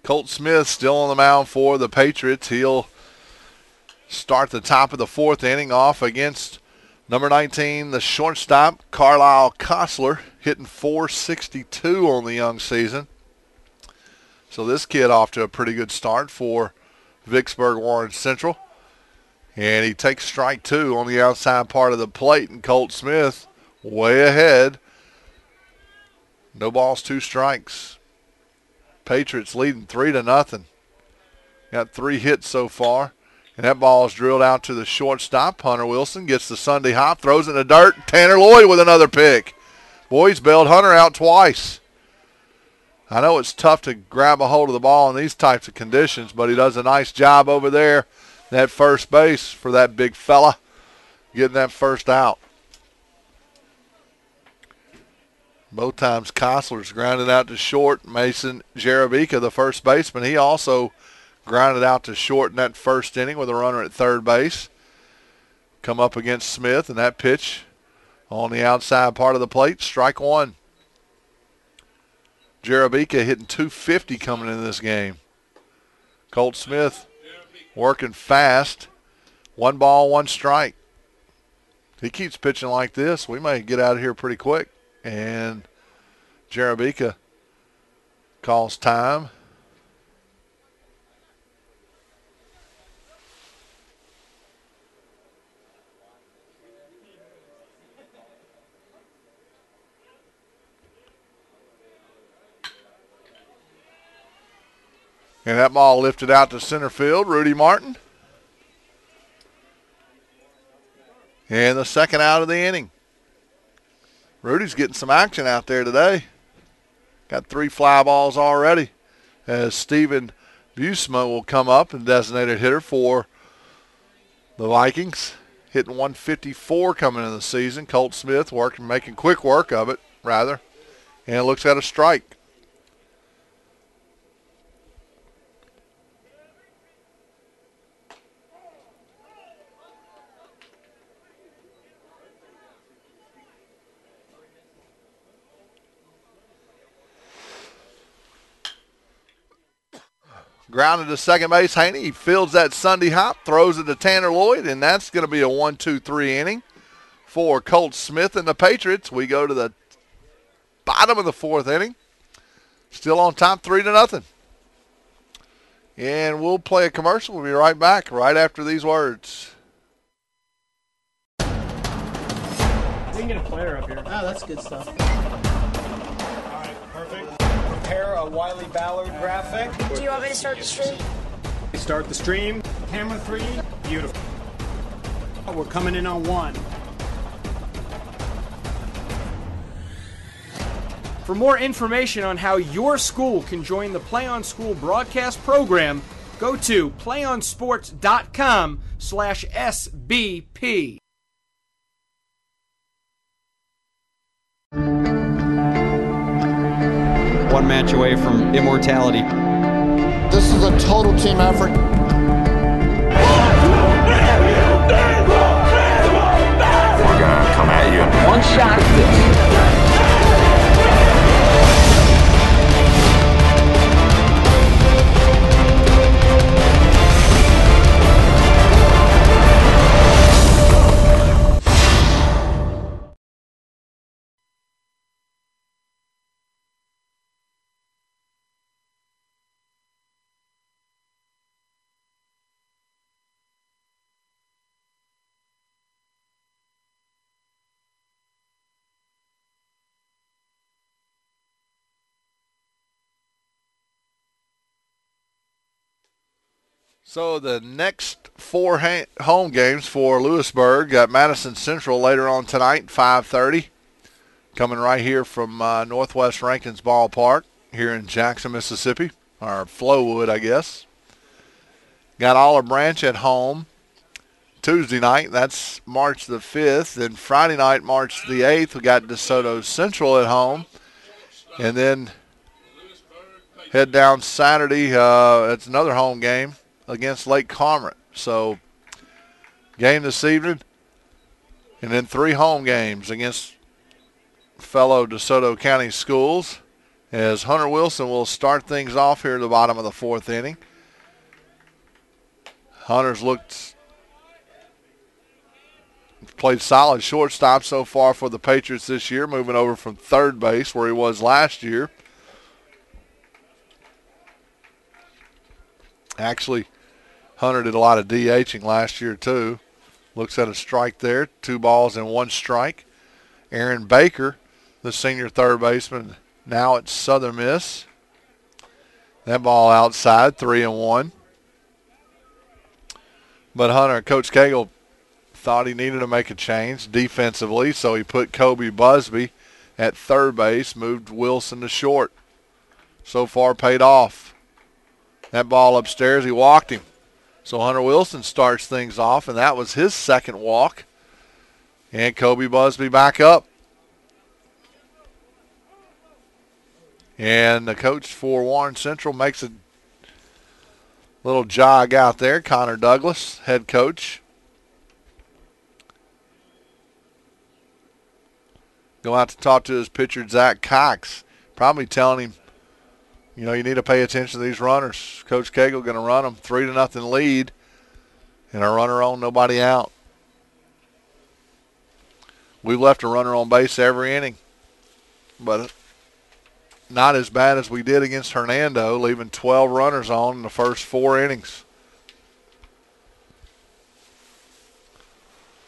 Colt Smith still on the mound for the Patriots. He'll start the top of the fourth inning off against number 19, the shortstop, Carlisle Kostler, hitting .462 on the young season. So this kid off to a pretty good start for Vicksburg Warren Central. And he takes strike two on the outside part of the plate, and Colt Smith way ahead. No balls, 2 strikes. Patriots leading 3-0. Got 3 hits so far. And that ball is drilled out to the shortstop. Hunter Wilson gets the Sunday hop, throws it in the dirt. Tanner Lloyd with another pick. Boys bailed Hunter out twice. I know it's tough to grab a hold of the ball in these types of conditions, but he does a nice job over there at first base for that big fella, getting that first out. Both times Kostler's grounded out to short. Mason Jarabika, the first baseman, he also grounded out to short in that first inning with a runner at third base. Come up against Smith, and that pitch on the outside part of the plate, strike one. Jarabika hitting .250 coming into this game. Colt Smith working fast. 1 ball, 1 strike. If he keeps pitching like this, we may get out of here pretty quick. And Jarabika calls time. And that ball lifted out to center field, Rudy Martin. And the second out of the inning. Rudy's getting some action out there today. Got 3 fly balls already, as Steven Busma will come up and designated hitter for the Vikings. Hitting .154 coming into the season. Colt Smith making quick work of it, rather. And it looks at a strike. Grounded to second base, Haney. He fields that Sunday hop, throws it to Tanner Lloyd, and that's going to be a 1-2-3 inning for Colt Smith and the Patriots. We go to the bottom of the fourth inning. Still on top, 3-0. And we'll play a commercial. We'll be right back right after these words. We can get a player up here. Oh, that's good stuff. All right, perfect. Prepare a Wiley Ballard graphic. Do you want me to start the stream? Start the stream. Camera 3. Beautiful. We're coming in on 1. For more information on how your school can join the Play on School broadcast program, go to playonsports.com/SBP. One match away from immortality. This is a total team effort. We're gonna come at you in 1 shot. So the next 4 home games for Lewisburg, got Madison Central later on tonight, 5:30. Coming right here from Northwest Rankin's Ballpark here in Jackson, Mississippi, or Flowood, I guess. Got Olive Branch at home Tuesday night. That's March the 5th. Then Friday night, March the 8th, we got DeSoto Central at home. And then head down Saturday. It's another home game against Lake Cormorant. So game this evening, and then 3 home games against fellow DeSoto County schools. as Hunter Wilson will start things off here at the bottom of the fourth inning. Hunter's played solid shortstop so far for the Patriots this year, moving over from third base where he was last year. Actually, Hunter did a lot of DHing last year too. Looks at a strike there, 2 balls and 1 strike. Aaron Baker, the senior third baseman, now at Southern Miss. That ball outside, 3-1. But Hunter, Coach Cagle thought he needed to make a change defensively, so he put Kobe Busby at third base, moved Wilson to short. So far paid off. That ball upstairs, he walked him. So Hunter Wilson starts things off, and that was his second walk. And Kobe Busby back up. And the coach for Warren Central makes a little jog out there. Connor Douglas, head coach. Go out to talk to his pitcher, Zach Cox. Probably telling him, you know, you need to pay attention to these runners. Coach Cagle going to run them 3-0 lead. And a runner on, nobody out. We've left a runner on base every inning. But not as bad as we did against Hernando, leaving 12 runners on in the first 4 innings.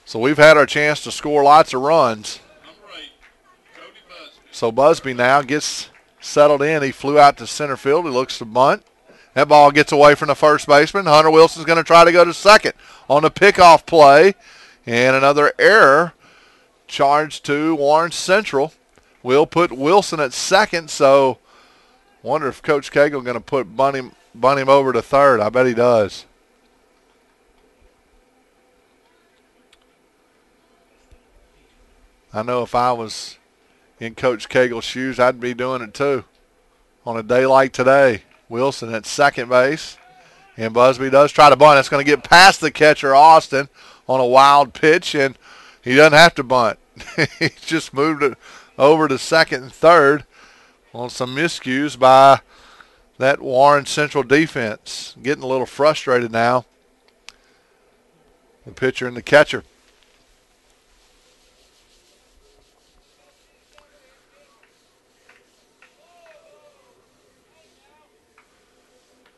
So we've had our chance to score lots of runs. So Busby now gets settled in. He flew out to center field. He looks to bunt. That ball gets away from the first baseman. Hunter Wilson's going to try to go to second on the pickoff play. And another error charged to Warren Central. We'll put Wilson at second, so wonder if Coach Cagle going to bunt him over to third. I bet he does. I know if I was in Coach Cagle's shoes, I'd be doing it too. On a day like today, Wilson at second base, and Busby does try to bunt. It's going to get past the catcher, Austin, on a wild pitch, and he doesn't have to bunt. He just moved it over to second and third on some miscues by that Warren Central defense. Getting a little frustrated now, the pitcher and the catcher.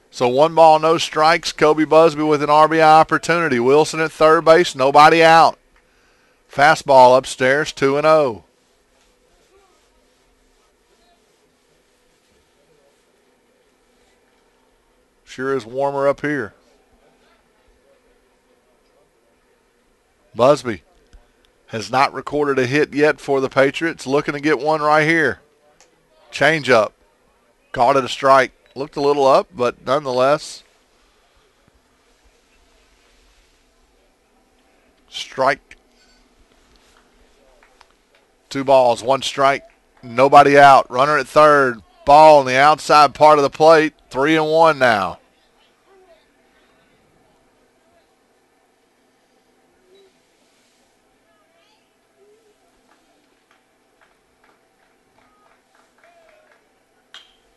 So 1 ball, no strikes. Kobe Busby with an RBI opportunity. Wilson at third base, nobody out. Fastball upstairs, 2-0. Sure is warmer up here. Busby has not recorded a hit yet for the Patriots. Looking to get one right here. Change up. Called it a strike. Looked a little up, but nonetheless, strike. 2 balls, 1 strike, nobody out. Runner at third. Ball on the outside part of the plate. 3-1 now.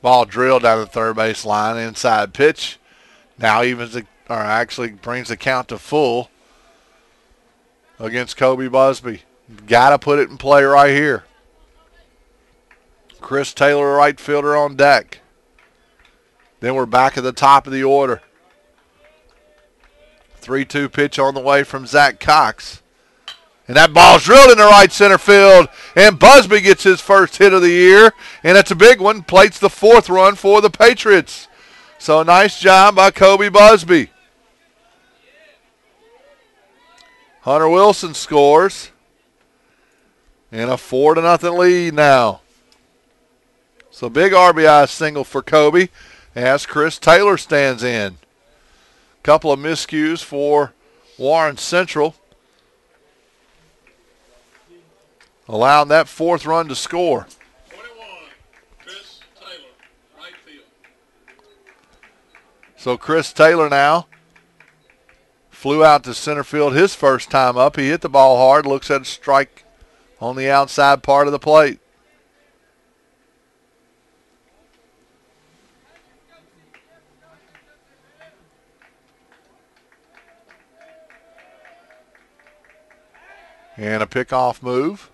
Ball drilled down the third base line, inside pitch. Now actually brings the count to full against Kobe Busby. Got to put it in play right here. Chris Taylor, right fielder, on deck. Then we're back at the top of the order. 3-2 pitch on the way from Zach Cox. And that ball's drilled into right center field. And Busby gets his first hit of the year. And it's a big one. Plates the 4th run for the Patriots. So nice job by Kobe Busby. Hunter Wilson scores. And a 4-0 lead now. So big RBI single for Kobe as Chris Taylor stands in. Couple of miscues for Warren Central, allowing that 4th run to score. 21, Chris Taylor, right field. So Chris Taylor now flew out to center field his first time up. He hit the ball hard, looks at a strike on the outside part of the plate. And a pickoff move.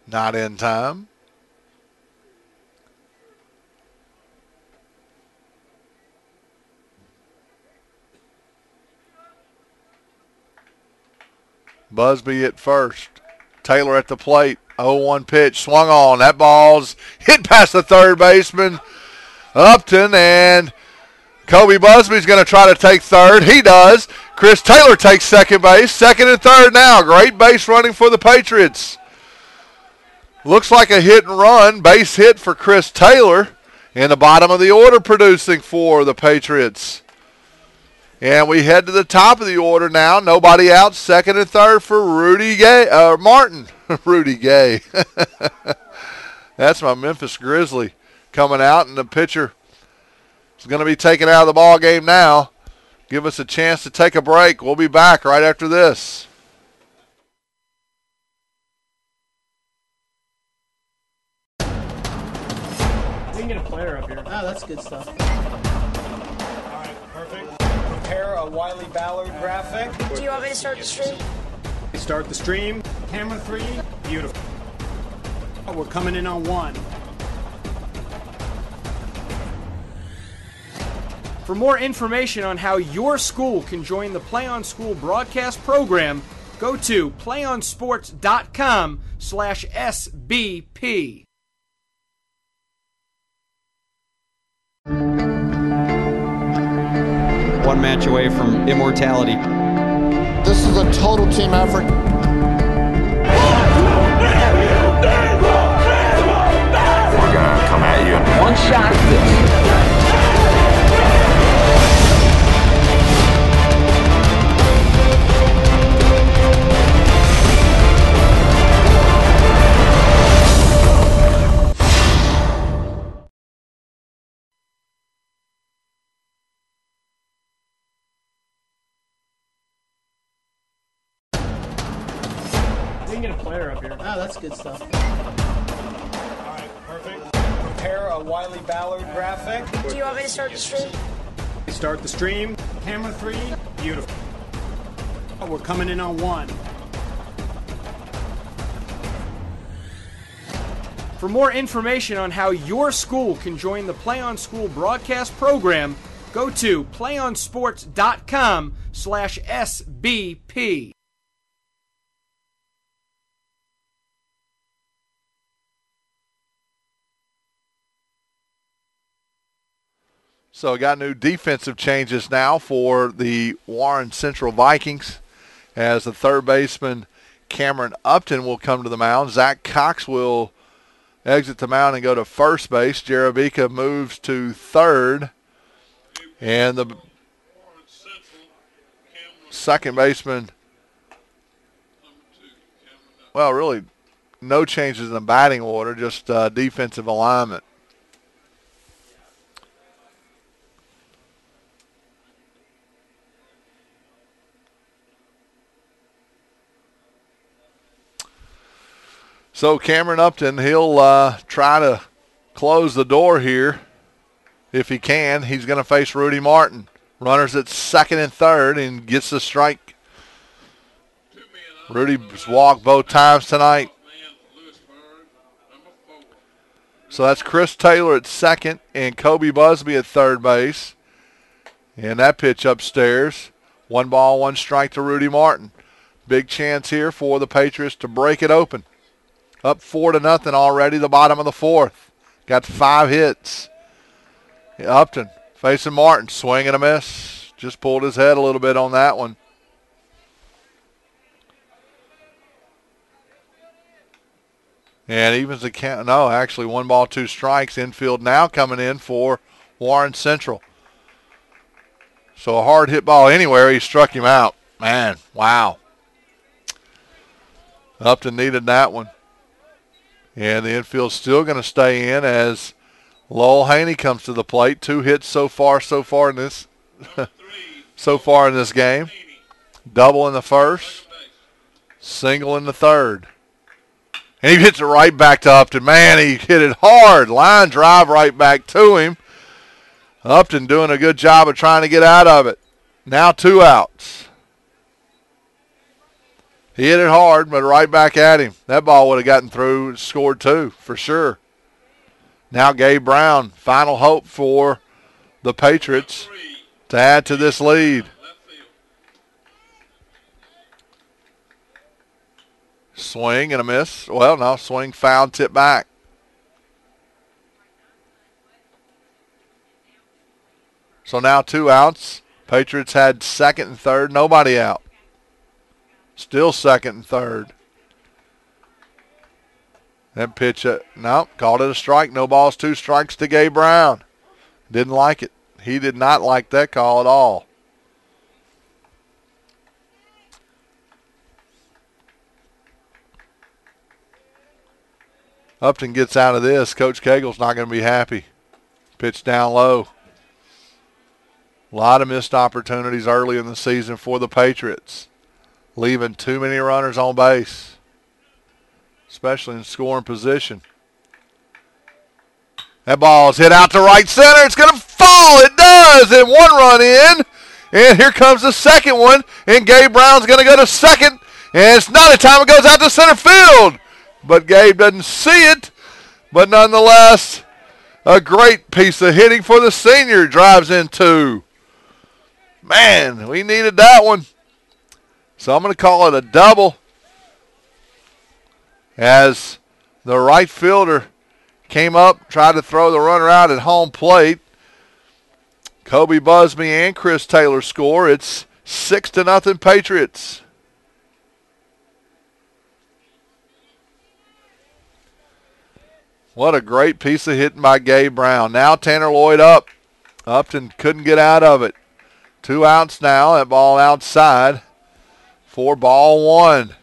Not in time. Busby at first. Taylor at the plate. 0-1 pitch. Swung on. That ball's hit past the third baseman. Upton, and Kobe Busby's going to try to take third. He does. Chris Taylor takes second base. Second and third now. Great base running for the Patriots. Looks like a hit and run. Base hit for Chris Taylor. In the bottom of the order producing for the Patriots. And we head to the top of the order now. Nobody out. Second and third for Rudy Gay. Martin. Rudy Gay. That's my Memphis Grizzly coming out. And the pitcher is going to be taken out of the ball game now. Give us a chance to take a break. We'll be back right after this. We can get a player up here. Oh, that's good stuff. All right, perfect. Prepare a Wiley Ballard graphic. Do you want me to start the stream? Start the stream. Camera 3. Beautiful. Oh, we're coming in on 1. For more information on how your school can join the Play on School broadcast program, go to playonsports.com/SBP. One match away from immortality. This is a total team effort. We're gonna come at you in one shot. We can get a player up here. Oh, that's good stuff. All right, perfect. Prepare a Wiley Ballard graphic. Do you want me to start the stream? Start the stream. Camera 3. Beautiful. Oh, we're coming in on 1. For more information on how your school can join the Play on School broadcast program, go to playonsports.com/SBP. So got new defensive changes now for the Warren Central Vikings as the third baseman Cameron Upton will come to the mound. Zach Cox will exit the mound and go to first base. Jerabika moves to third. And the second baseman, well, really no changes in the batting order, just defensive alignment. So Cameron Upton, he'll try to close the door here if he can. He's going to face Rudy Martin. Runners at second and third and gets the strike. Rudy's walked both times tonight. So that's Chris Taylor at second and Kobe Busby at third base. And that pitch upstairs. 1 ball, 1 strike to Rudy Martin. Big chance here for the Patriots to break it open. Up 4-0 already, the bottom of the fourth. Got 5 hits. Upton facing Martin, swing and a miss. Just pulled his head a little bit on that one. And evens the count. No, actually 1 ball, 2 strikes. Infield now coming in for Warren Central. So a hard hit ball anywhere. He struck him out. Man, wow. Upton needed that one. And the infield's still going to stay in as Lowell Haney comes to the plate. 2 hits so far in this game. Double in the first, single in the third. And he hits it right back to Upton. Man, he hit it hard. Line drive right back to him. Upton doing a good job of trying to get out of it. Now 2 outs. He hit it hard, but right back at him. That ball would have gotten through and scored 2 for sure. Now Gabe Brown, final hope for the Patriots to add to this lead. Swing and a miss. Well, no, swing, foul, tip back. So now 2 outs. Patriots had second and third, nobody out. Still second and third. That pitch, no, called it a strike. No balls, 2 strikes to Gabe Brown. Didn't like it. He did not like that call at all. Upton gets out of this. Coach Cagle's not going to be happy. Pitch down low. A lot of missed opportunities early in the season for the Patriots, leaving too many runners on base, especially in scoring position. That ball's hit out to right center. It's going to fall. It does. And 1 run in. And here comes the second one. And Gabe Brown's going to go to second. And it's not a time it goes out to center field. But Gabe doesn't see it. But nonetheless, a great piece of hitting for the senior. Drives in 2. Man, we needed that one. So I'm going to call it a double, as the right fielder came up, tried to throw the runner out at home plate. Kobe Busby and Chris Taylor score. It's 6-0 Patriots. What a great piece of hitting by Gabe Brown. Now Tanner Lloyd up. Upton couldn't get out of it. 2 outs now. That ball outside for ball 1.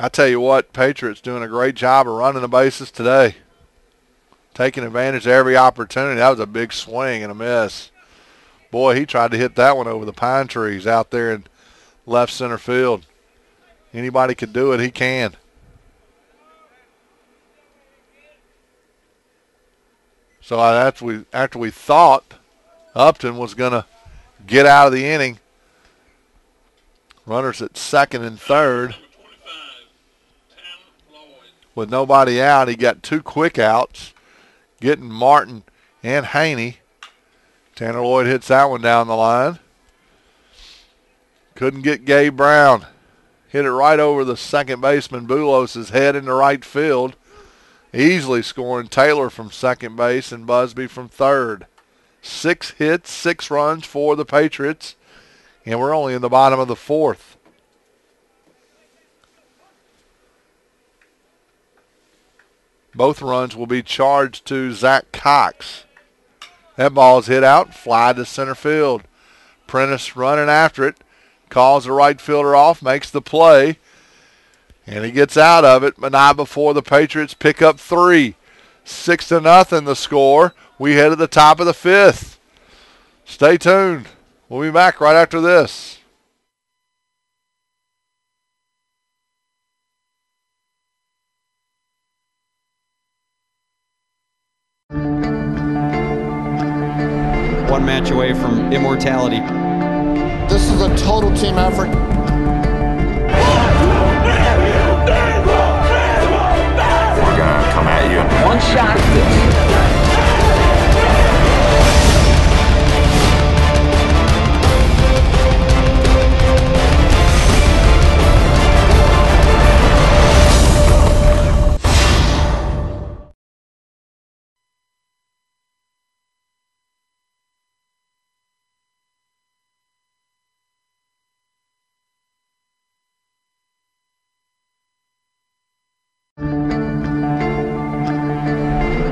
I tell you what, Patriots doing a great job of running the bases today. Taking advantage of every opportunity. That was a big swing and a miss. Boy, he tried to hit that one over the pine trees out there in left center field. Anybody could do it, he can. So after we thought Upton was going to get out of the inning, runners at second and third. With nobody out, he got 2 quick outs, getting Martin and Haney. Tanner Lloyd hits that one down the line. Couldn't get Gabe Brown. Hit it right over the second baseman Boulos' head into right field. Easily scoring Taylor from second base and Busby from third. 6 hits, 6 runs for the Patriots, and we're only in the bottom of the 4th. Both runs will be charged to Zach Cox. That ball is hit out, fly to center field. Prentice running after it, calls the right fielder off, makes the play. And he gets out of it, but not before the Patriots pick up 3. 6-0 the score. We head to the top of the 5th. Stay tuned. We'll be back right after this. One match away from immortality. This is a total team effort. We're gonna come at you in 1 shot at this.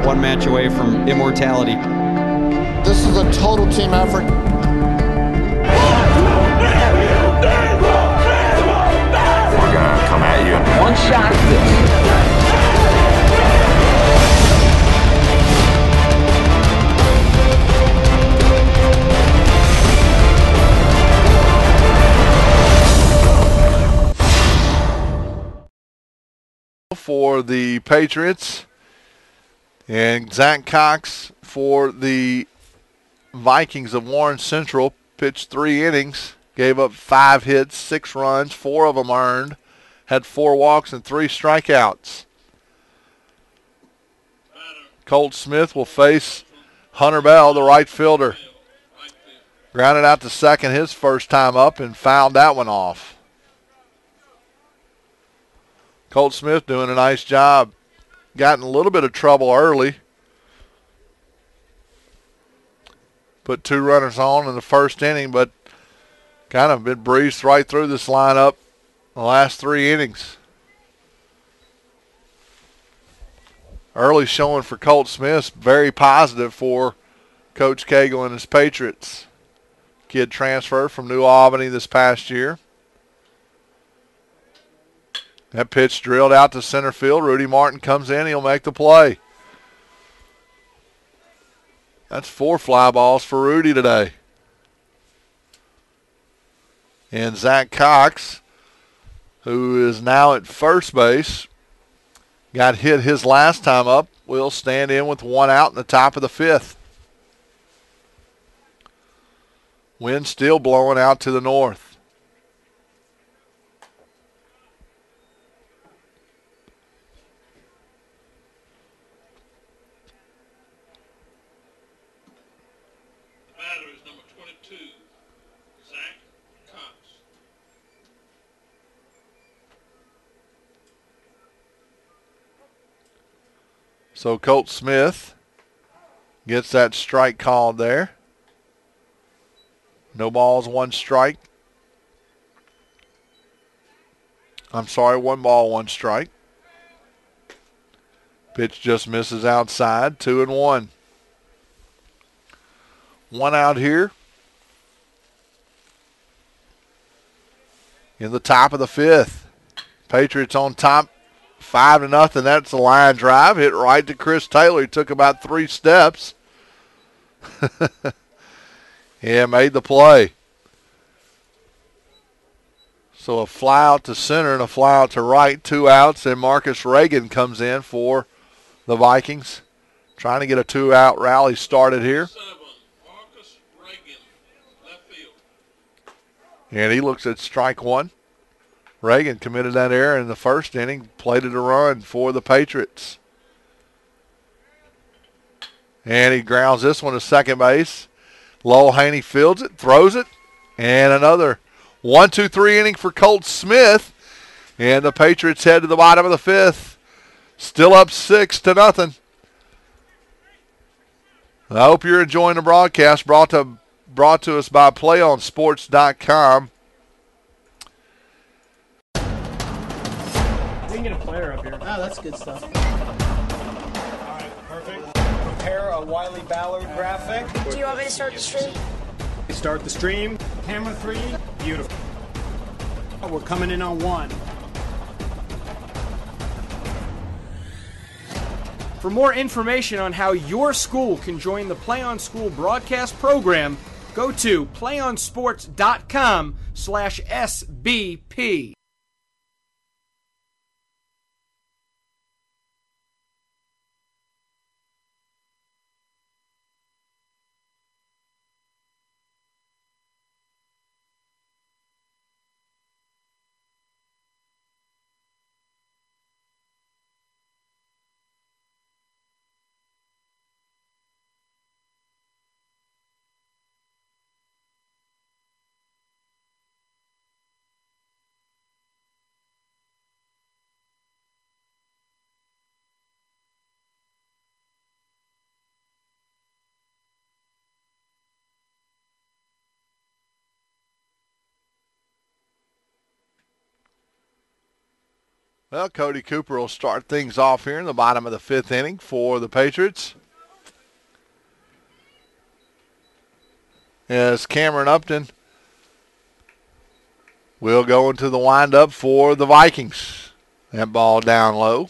One match away from immortality. This is a total team effort. We're gonna come at you in 1 shot at this. For the Patriots, and Zach Cox for the Vikings of Warren Central pitched 3 innings Gave up 5 hits, 6 runs, 4 of them earned. Had 4 walks and 3 strikeouts. Colt Smith will face Hunter Bell, the right fielder. Grounded out to second his first time up and fouled that one off. Colt Smith doing a nice job. Got in a little bit of trouble early. Put 2 runners on in the first inning, but kind of been breezed right through this lineup the last 3 innings. Early showing for Colt Smith, very positive for Coach Cagle and his Patriots. Kid transferred from New Albany this past year. That pitch drilled out to center field. Rudy Martin comes in. He'll make the play. That's 4 fly balls for Rudy today. And Zach Cox, who is now at first base, got hit his last time up, will stand in with 1 out in the top of the 5th. Wind still blowing out to the north. The batter is number 22, Zach Cox. So Colt Smith gets that strike called there. No balls, 1 strike. I'm sorry, 1 ball, 1 strike. Pitch just misses outside, 2-1. 1 out here in the top of the 5th. Patriots on top, 5-0. That's a line drive. Hit right to Chris Taylor. He took about 3 steps. Yeah, made the play. So a fly out to center and a fly out to right. 2 outs, and Marcus Reagan comes in for the Vikings. Trying to get a 2-out rally started here. 7, Marcus Reagan, left field. And he looks at strike 1. Reagan committed that error in the first inning, plated a run for the Patriots. And he grounds this one to second base. Lowell Haney fields it, throws it, and another 1-2-3 inning for Colt Smith. And the Patriots head to the bottom of the 5th. Still up 6-0. I hope you're enjoying the broadcast brought to us by PlayOnSports.com. We can get a player up here. Oh, that's good stuff. All right, perfect. Prepare a Wiley Ballard graphic. Do you want me to start the stream? Start the stream. Camera 3. Beautiful. We're coming in on 1. For more information on how your school can join the Play on School broadcast program, go to playonsports.com/SBP. Well, Cody Cooper will start things off here in the bottom of the 5th inning for the Patriots. As Cameron Upton will go into the windup for the Vikings. That ball down low.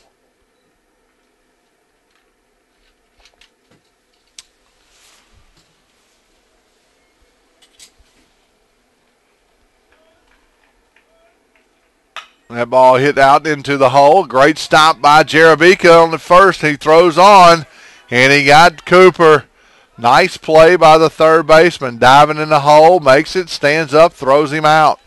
That ball hit out into the hole. Great stop by Jerabika on the first. He throws on, and he got Cooper Nice play by the third baseman. Diving in the hole, makes it, stands up, throws him out.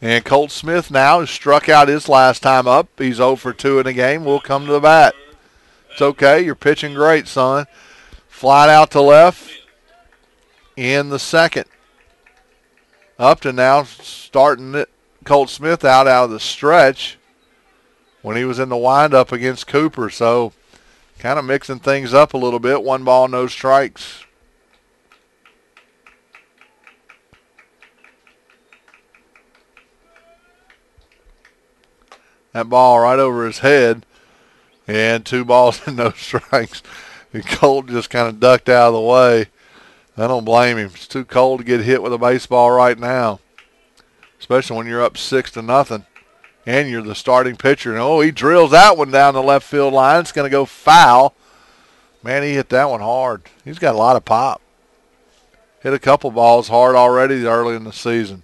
And Colt Smith now has struck out his last time up. He's 0 for 2 in the game. We'll come to the bat. It's okay. You're pitching great, son. Flight out to left in the second. Upton now starting it. Colt Smith out of the stretch when he was in the windup against Cooper. So kind of mixing things up a little bit. 1 ball, no strikes. That ball right over his head, and 2 balls and no strikes. And Colt just kind of ducked out of the way. I don't blame him. It's too cold to get hit with a baseball right now, especially when you're up 6-0, and you're the starting pitcher. And, oh, he drills that one down the left field line. It's going to go foul. Man, he hit that one hard. He's got a lot of pop. Hit a couple balls hard already early in the season.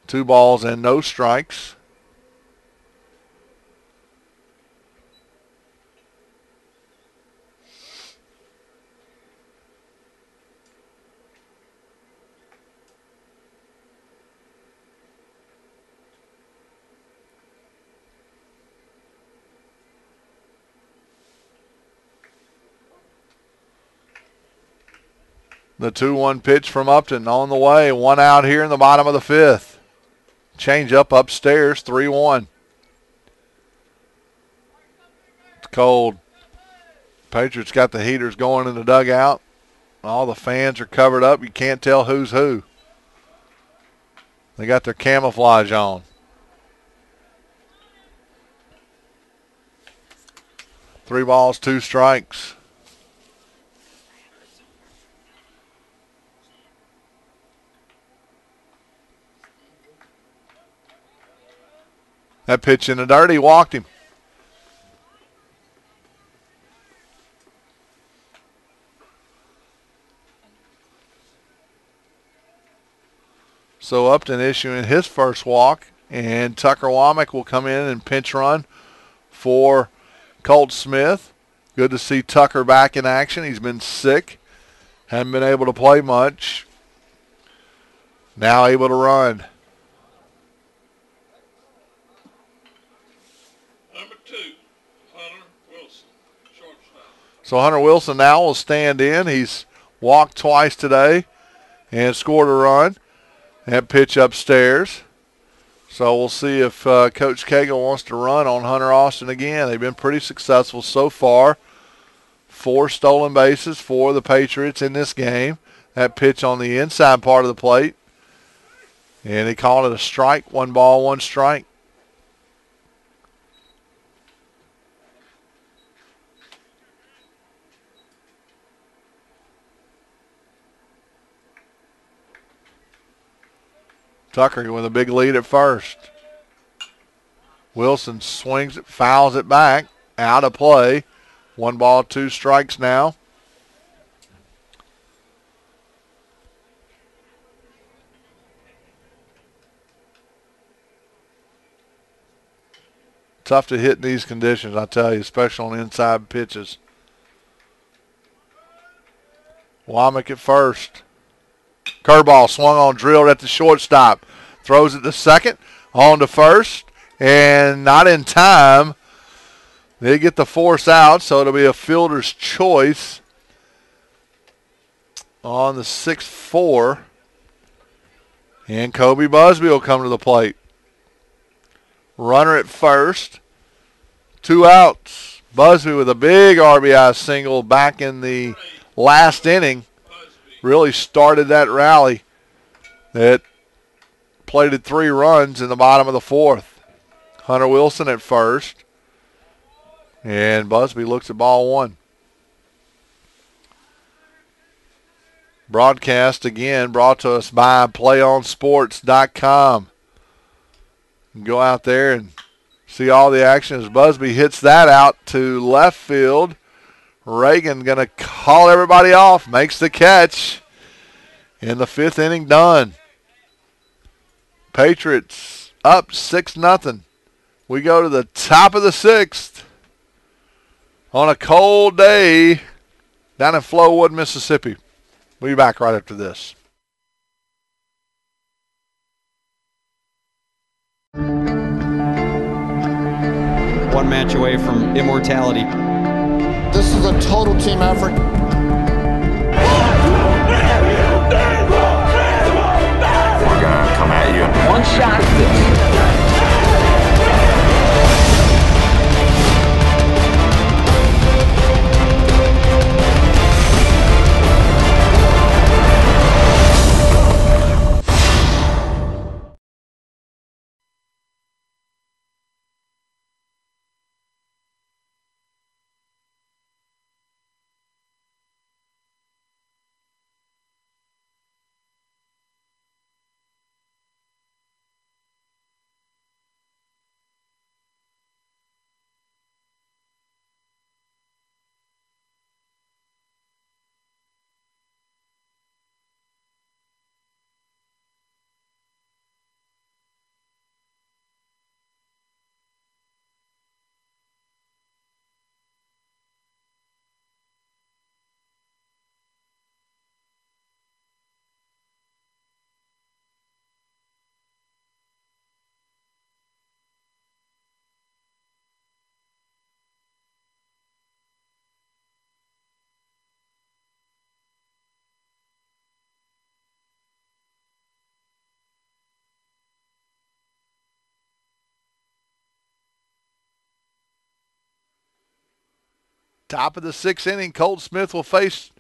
2 balls and no strikes. The 2-1 pitch from Upton on the way. 1 out here in the bottom of the 5th. Change up upstairs, 3-1. It's cold. Patriots got the heaters going in the dugout. All the fans are covered up. You can't tell who's who. They got their camouflage on. Three balls, 2 strikes. That pitch in the dirt, he walked him. So Upton issuing his first walk, and Tucker Womack will come in and pinch run for Colt Smith. Good to see Tucker back in action. He's been sick, hadn't been able to play much. Now able to run. So Hunter Wilson now will stand in. He's walked twice today and scored a run. That pitch upstairs. So we'll see if Coach Cagle wants to run on Hunter Austin again. They've been pretty successful so far. 4 stolen bases for the Patriots in this game. That pitch on the inside part of the plate. And they called it a strike. 1 ball, 1 strike. Tucker with a big lead at first. Wilson swings it, fouls it back, out of play. 1 ball, 2 strikes now. Tough to hit in these conditions, I tell you, especially on inside pitches. Womack at first. Curveball swung on, drilled at the shortstop. Throws it to second, on to first, and not in time. They get the force out, so it'll be a fielder's choice on the 6-4. And Kobe Busby will come to the plate. Runner at first. 2 outs. Busby with a big RBI single back in the last inning. Really started that rally that plated 3 runs in the bottom of the 4th. Hunter Wilson at first. And Busby looks at ball 1. Broadcast again brought to us by PlayOnSports.com. Go out there and see all the action as Busby hits that out to left field. Reagan going to call everybody off, makes the catch. In the 5th inning done. Patriots up 6-0. We go to the top of the 6th on a cold day down in Flowood, Mississippi. We'll be back right after this. One match away from immortality. This is a total team effort. We're gonna come at you in one shot. Top of the 6th inning, Colt Smith will face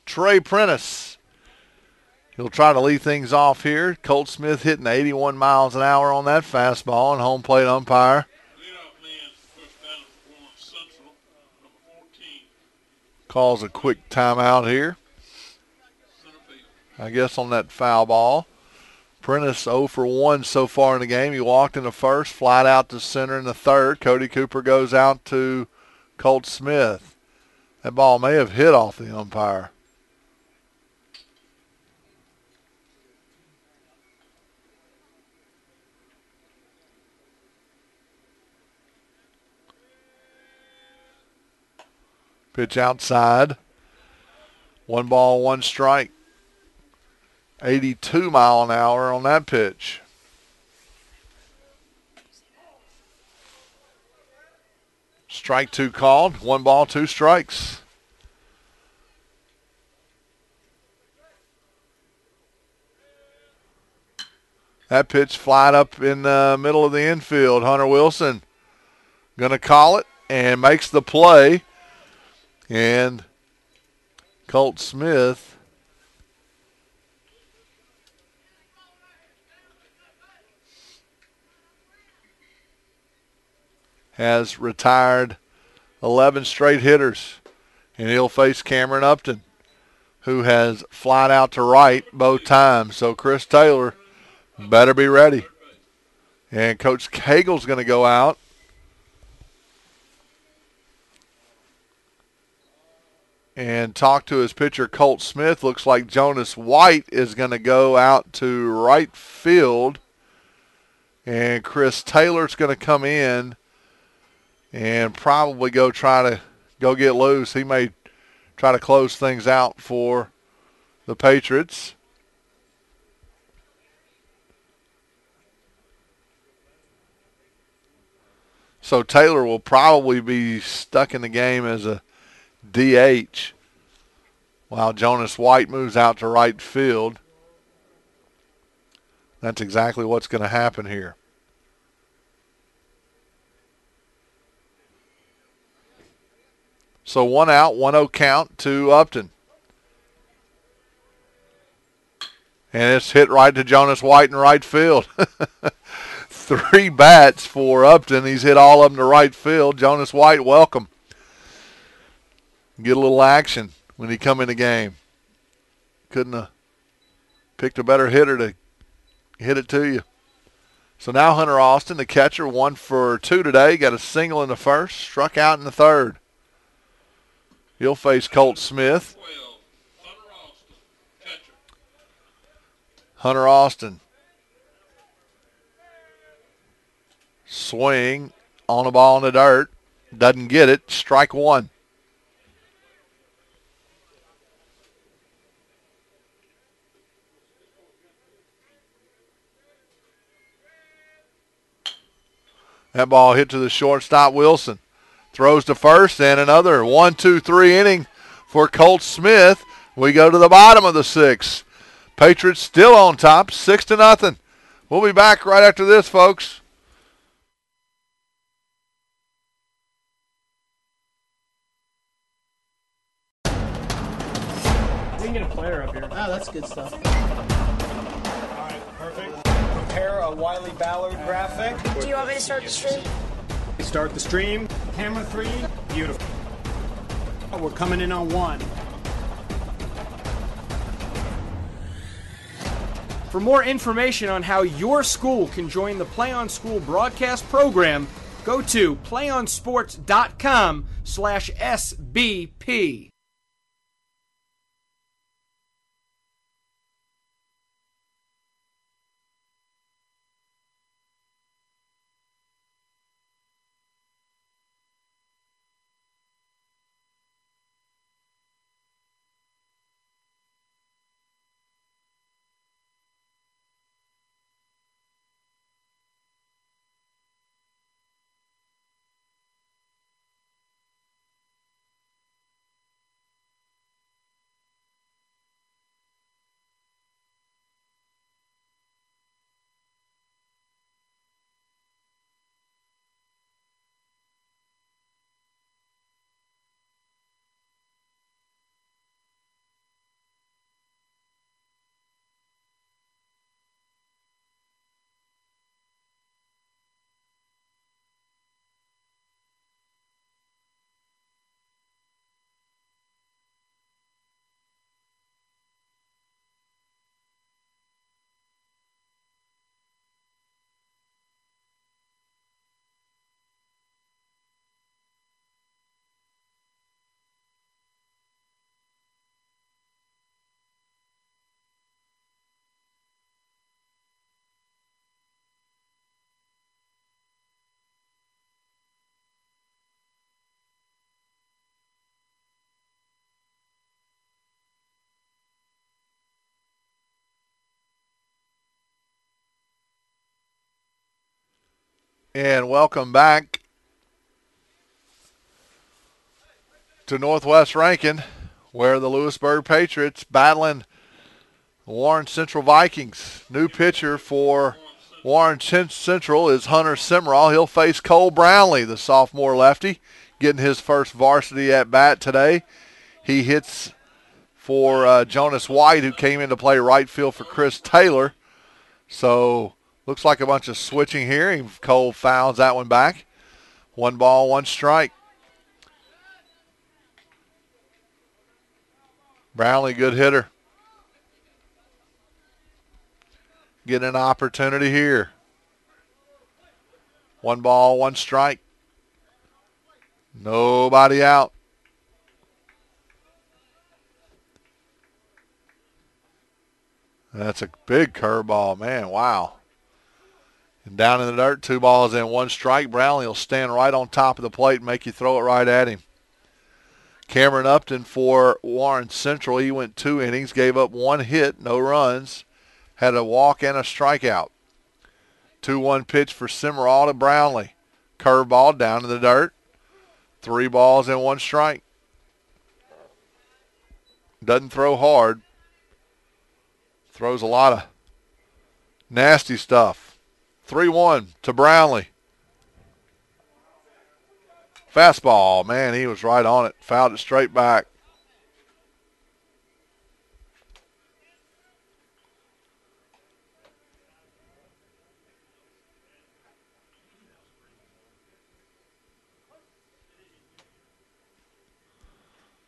Trey Prentice. He'll try to lead things off here. Colt Smith hitting 81 miles an hour on that fastball, and home plate umpire Leadoff man, first down for Warren Central, number 14. calls a quick timeout here. Center field. I guess on that foul ball. Prentice 0 for 1 so far in the game. He walked in the first, flied out to center in the third. Cody Cooper goes out to Colt Smith. That ball may have hit off the umpire. Pitch outside. 1 ball, 1 strike. 82 mile an hour on that pitch. Strike 2 called. 1 ball, 2 strikes. That pitch flied up in the middle of the infield. Hunter Wilson going to call it and makes the play. And Colt Smith has retired 11 straight hitters, and he'll face Cameron Upton, who has flied out to right both times. So Chris Taylor better be ready. And Coach Cagle's going to go out. And talk to his pitcher, Colt Smith. Looks like Jonas White is going to go out to right field. And Chris Taylor's going to come in and probably go get loose. He may try to close things out for the Patriots. So Taylor will probably be stuck in the game as a DH while Jonas White moves out to right field. That's exactly what's going to happen here. So 1 out, 1-0 count to Upton. And it's hit right to Jonas White in right field. 3 bats for Upton. He's hit all of them to right field. Jonas White, welcome. Get a little action when he come in the game. Couldn't have picked a better hitter to hit it to you. So now Hunter Austin, the catcher, 1 for 2 today. Got a single in the first, struck out in the third. He'll face Colt Smith. 12, Hunter Austin, catcher. Hunter Austin Swing on the ball in the dirt. Doesn't get it. Strike one. That ball hit to the shortstop, Wilson. Throws to first, and another 1-2-3 inning for Colt Smith. We go to the bottom of the sixth. Patriots still on top, 6-0. We'll be back right after this, folks. We can get a player up here. Oh, that's good stuff. All right, perfect. Prepare a Wiley Ballard graphic. Do you want me to start the stream? Start the stream. Camera 3. Beautiful. We're coming in on 1. For more information on how your school can join the Play on School broadcast program, go to playonsports.com/SBP. And welcome back to Northwest Rankin, where the Lewisburg Patriots battling Warren Central Vikings. New pitcher for Warren Central is Hunter Simmerall. He'll face Cole Brownlee, the sophomore lefty, getting his first varsity at bat today. He hits for Jonas White, who came in to play right field for Chris Taylor. So looks like a bunch of switching here. Cole fouls that one back. 1 ball, 1 strike. Brownlee, good hitter. Getting an opportunity here. 1 ball, 1 strike. Nobody out. That's a big curveball, man. Wow. And down in the dirt, 2 balls and 1 strike. Brownlee will stand right on top of the plate and make you throw it right at him. Cameron Upton for Warren Central. He went 2 innings, gave up 1 hit, no runs, had a walk and a strikeout. 2-1 pitch for Simmerall to Brownlee. Curveball down in the dirt. 3 balls and 1 strike. Doesn't throw hard. Throws a lot of nasty stuff. 3-1 to Brownlee. Fastball, man, he was right on it. Fouled it straight back.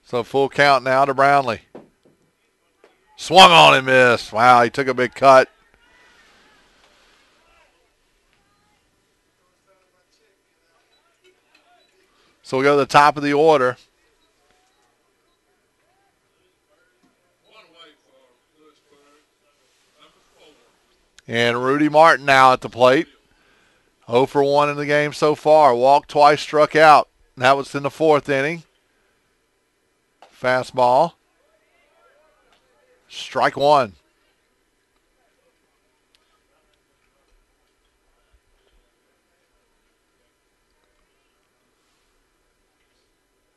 So full count now to Brownlee. Swung on and missed. Wow, he took a big cut. So we go to the top of the order. And Rudy Martin now at the plate. 0 for 1 in the game so far. Walked twice, struck out. That was in the 4th inning. Fastball. Strike 1.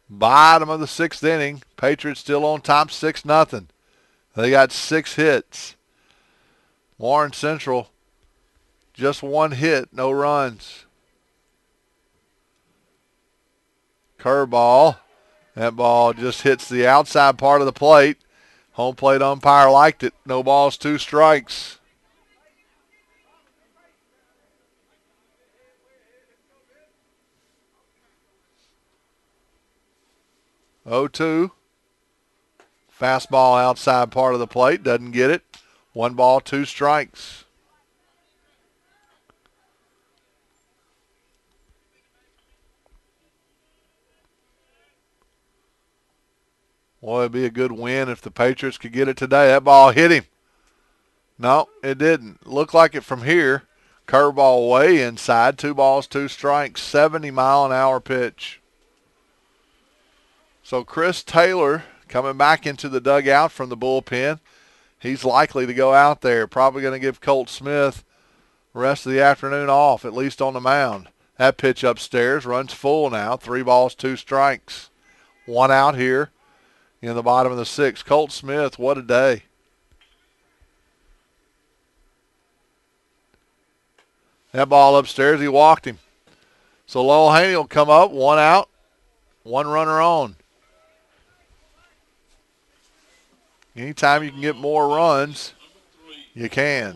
Bottom of the 6th inning. Patriots still on top 6-0. They got 6 hits. Warren Central, just 1 hit, no runs. Curveball. That ball just hits the outside part of the plate. Home plate umpire liked it. No balls, 2 strikes. Oh, 2. Fastball outside part of the plate. Doesn't get it. 1 ball, 2 strikes. Well, it'd be a good win if the Patriots could get it today. That ball hit him. No, it didn't. Looked like it from here. Curveball way inside. 2 balls, 2 strikes. 70-mile-an-hour pitch. So Chris Taylor coming back into the dugout from the bullpen. He's likely to go out there. Probably going to give Colt Smith the rest of the afternoon off, at least on the mound. That pitch upstairs runs full now. 3 balls, 2 strikes. 1 out here in the bottom of the 6th. Colt Smith, what a day. That ball upstairs, he walked him. So Lowell Haney will come up, 1 out, 1 runner on. Anytime you can get more runs, you can.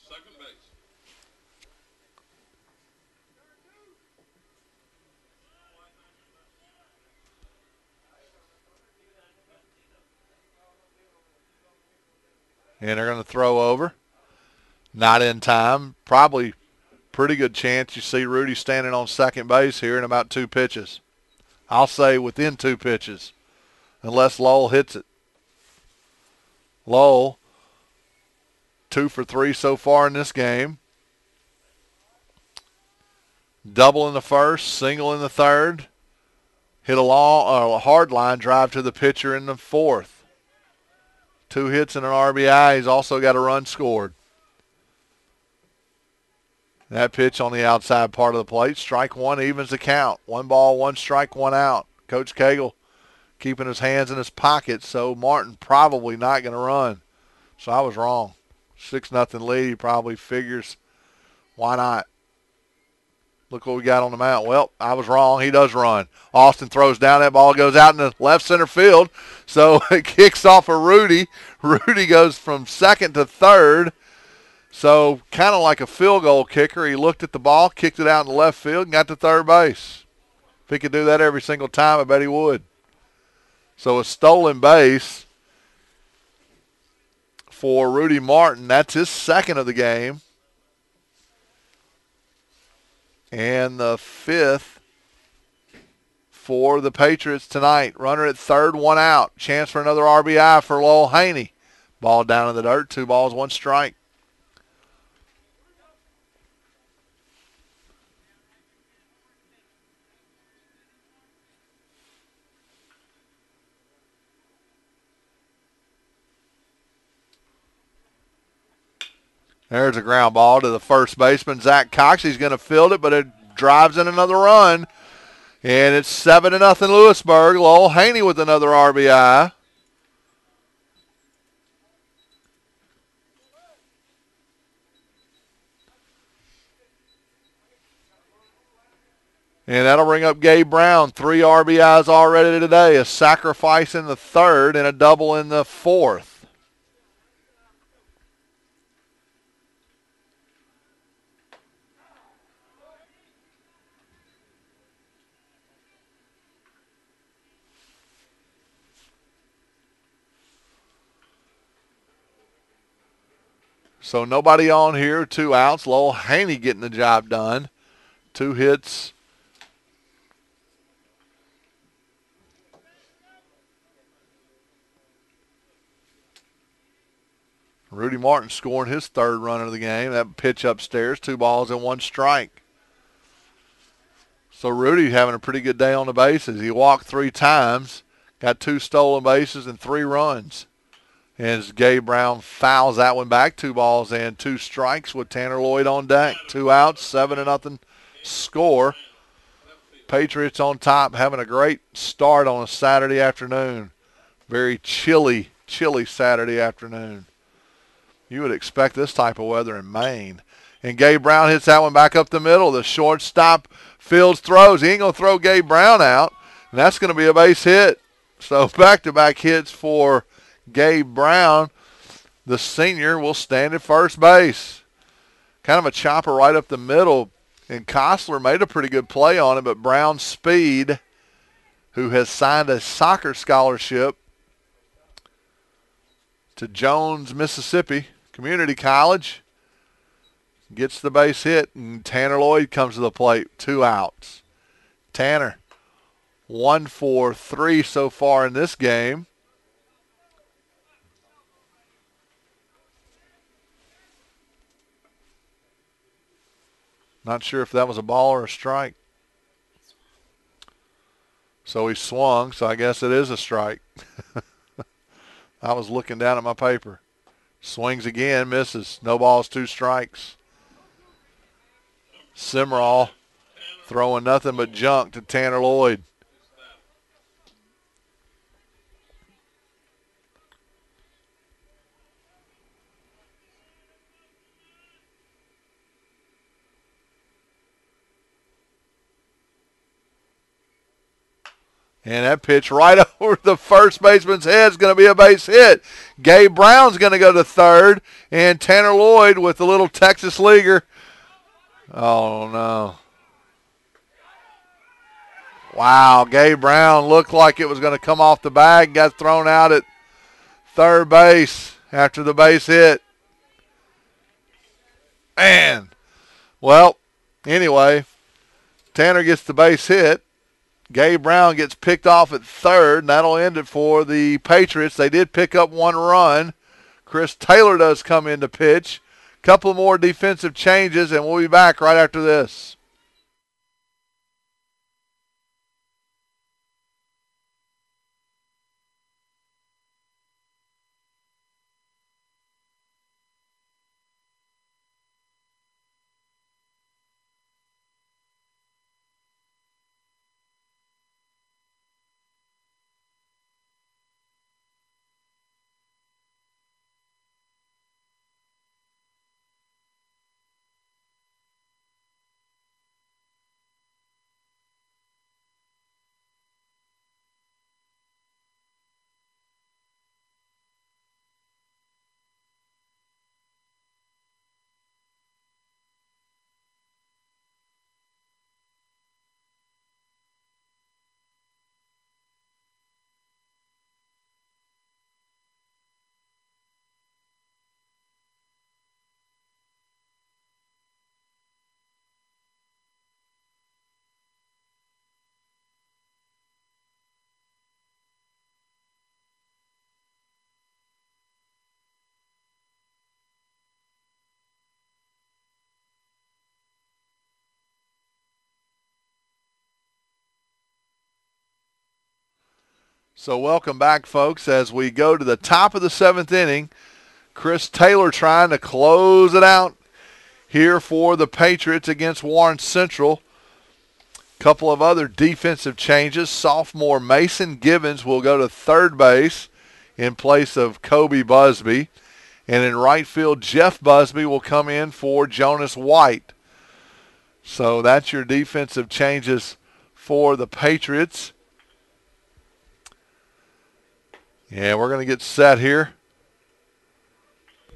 Second base. And they're going to throw over. Not in time. Probably pretty good chance you see Rudy standing on second base here in about 2 pitches. I'll say within 2 pitches, unless Lowell hits it. Lowell, 2 for 3 so far in this game. Double in the 1st, single in the 3rd. Hit a hard line drive to the pitcher in the 4th. 2 hits and an RBI. He's also got a run scored. That pitch on the outside part of the plate. Strike 1 evens the count. 1 ball, 1 strike, 1 out. Coach Cagle keeping his hands in his pockets, so Martin probably not going to run. So I was wrong. 6-0 lead. He probably figures, why not? Look what we got on the mound. Well, I was wrong. He does run. Austin throws down. That ball goes out in the left center field. So it kicks off of Rudy. Rudy goes from 2nd to 3rd. So kind of like a field goal kicker. He looked at the ball, kicked it out in the left field, and got to 3rd base. If he could do that every single time, I bet he would. So a stolen base for Rudy Martin. That's his 2nd of the game. And the 5th for the Patriots tonight. Runner at 3rd, 1 out. Chance for another RBI for Lowell Haney. Ball down in the dirt, 2 balls, 1 strike. There's a ground ball to the first baseman, Zach Cox. He's going to field it, but it drives in another run. And it's 7-0 Lewisburg. Lowell Haney with another RBI. And that'll bring up Gabe Brown. 3 RBIs already today. A sacrifice in the 3rd and a double in the 4th. So nobody on here, 2 outs. Lowell Haney getting the job done. 2 hits. Rudy Martin scoring his third run of the game. That pitch upstairs, 2 balls and 1 strike. So Rudy having a pretty good day on the bases. He walked 3 times, got 2 stolen bases and 3 runs. And as Gabe Brown fouls that one back, 2 balls and 2 strikes with Tanner Lloyd on deck. 2 outs, 7-0 score. Patriots on top, having a great start on a Saturday afternoon. Very chilly Saturday afternoon. You would expect this type of weather in Maine. And Gabe Brown hits that one back up the middle. The shortstop Fields throws. He ain't going to throw Gabe Brown out, and that's going to be a base hit. So back-to-back hits for Gabe Brown. The senior will stand at first base. Kind of a chopper right up the middle. And Kostler made a pretty good play on it, but Brown's speed, who has signed a soccer scholarship to Jones, Mississippi Community College, gets the base hit, and Tanner Lloyd comes to the plate. 2 outs. Tanner, 1 for 3 so far in this game. Not sure if that was a ball or a strike. So he swung, so I guess it is a strike. I was looking down at my paper. Swings again, misses. No balls, 2 strikes. Simmerall throwing nothing but junk to Tanner Lloyd. And that pitch right over the first baseman's head is going to be a base hit. Gabe Brown's going to go to third, and Tanner Lloyd with the little Texas leaguer. Oh, no. Wow, Gabe Brown looked like it was going to come off the bag, got thrown out at third base after the base hit. Man. Well, anyway, Tanner gets the base hit. Gabe Brown gets picked off at third, and that'll end it for the Patriots. They did pick up 1 run. Chris Taylor does come in to pitch. Couple more defensive changes, and we'll be back right after this. So welcome back, folks, as we go to the top of the 7th inning. Chris Taylor trying to close it out here for the Patriots against Warren Central. Couple of other defensive changes. Sophomore Mason Gibbons will go to third base in place of Kobe Busby. And in right field, Jeff Busby will come in for Jonas White. So that's your defensive changes for the Patriots. Yeah, we're going to get set here.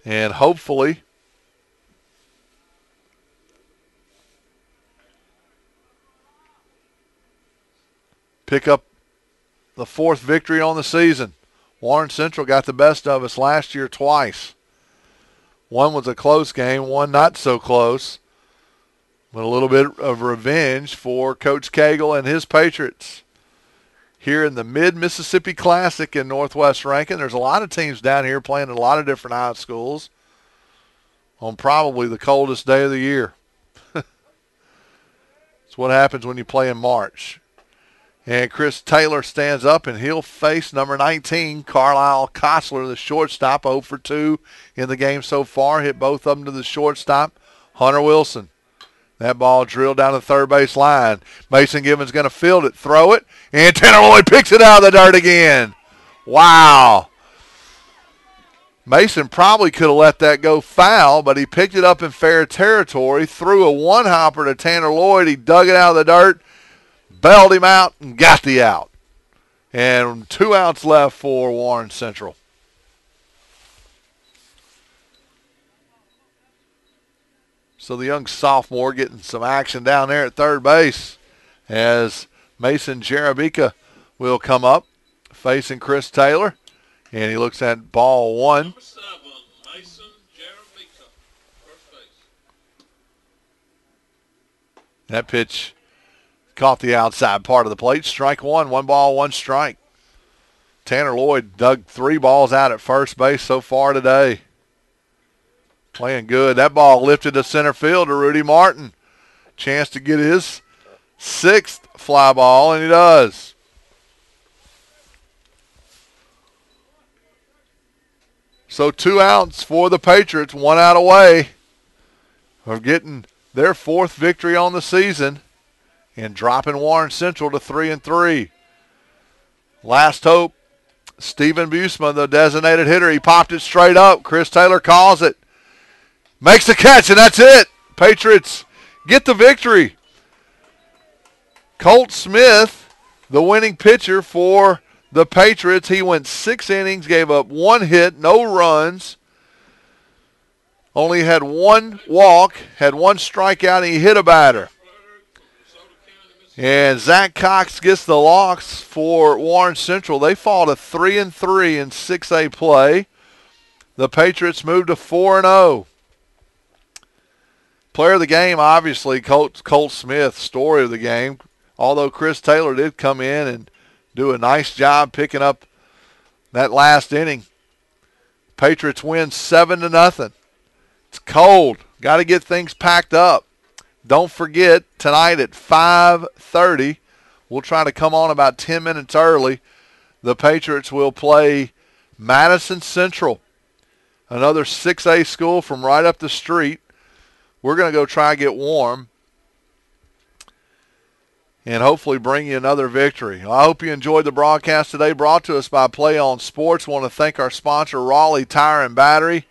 And hopefully pick up the 4th victory on the season. Warren Central got the best of us last year twice. One was a close game, one not so close. But a little bit of revenge for Coach Cagle and his Patriots. here in the Mid-Mississippi Classic in Northwest Rankin. There's a lot of teams down here playing in a lot of different high schools on probably the coldest day of the year. It's what happens when you play in March. And Chris Taylor stands up, and he'll face number 19, Carlisle Kostler, the shortstop, 0 for 2 in the game so far. Hit both of them to the shortstop, Hunter Wilson. That ball drilled down the third base line. Mason Gibbons going to field it, throw it, and Tanner Lloyd picks it out of the dirt again. Wow. Mason probably could have let that go foul, but he picked it up in fair territory, threw a one-hopper to Tanner Lloyd. He dug it out of the dirt, bailed him out, and got the out. And 2 outs left for Warren Central. So the young sophomore getting some action down there at third base as Mason Jerabika will come up facing Chris Taylor. And he looks at ball 1. Number 7, Mason Jerabika, first base. That pitch caught the outside part of the plate. Strike 1, 1 ball, 1 strike. Tanner Lloyd dug 3 balls out at first base so far today. Playing good. That ball lifted to center field to Rudy Martin. Chance to get his 6th fly ball, and he does. So 2 outs for the Patriots, 1 out away of getting their 4th victory on the season and dropping Warren Central to 3-3. Last hope, Stephen Busman, the designated hitter. He popped it straight up. Chris Taylor calls it. Makes the catch, and that's it. Patriots get the victory. Colt Smith, the winning pitcher for the Patriots. He went 6 innings, gave up 1 hit, no runs. Only had 1 walk, had 1 strikeout, and he hit a batter. And Zach Cox gets the loss for Warren Central. They fall to 3-3 in 6A play. The Patriots move to 4-0. Player of the game, obviously, Colt Smith, story of the game. Although Chris Taylor did come in and do a nice job picking up that last inning. Patriots win 7-0. It's cold. Got to get things packed up. Don't forget, tonight at 5:30, we'll try to come on about 10 minutes early. The Patriots will play Madison Central, another 6A school from right up the street. We're going to go try to get warm and hopefully bring you another victory. I hope you enjoyed the broadcast today, brought to us by Play On Sports. I want to thank our sponsor, Raleigh Tire and Battery,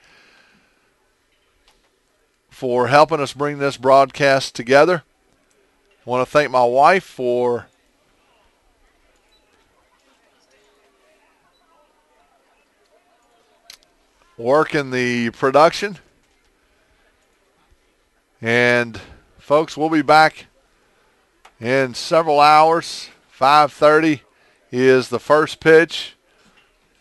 for helping us bring this broadcast together. I want to thank my wife for working the production. And, folks, we'll be back in several hours. 5:30 is the first pitch,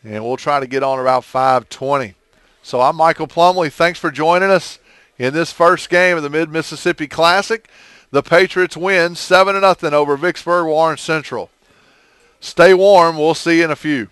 and we'll try to get on about 5:20. So I'm Michael Plumley. Thanks for joining us in this first game of the Mid-Mississippi Classic. The Patriots win 7-0 over Vicksburg Warren Central. Stay warm. We'll see you in a few.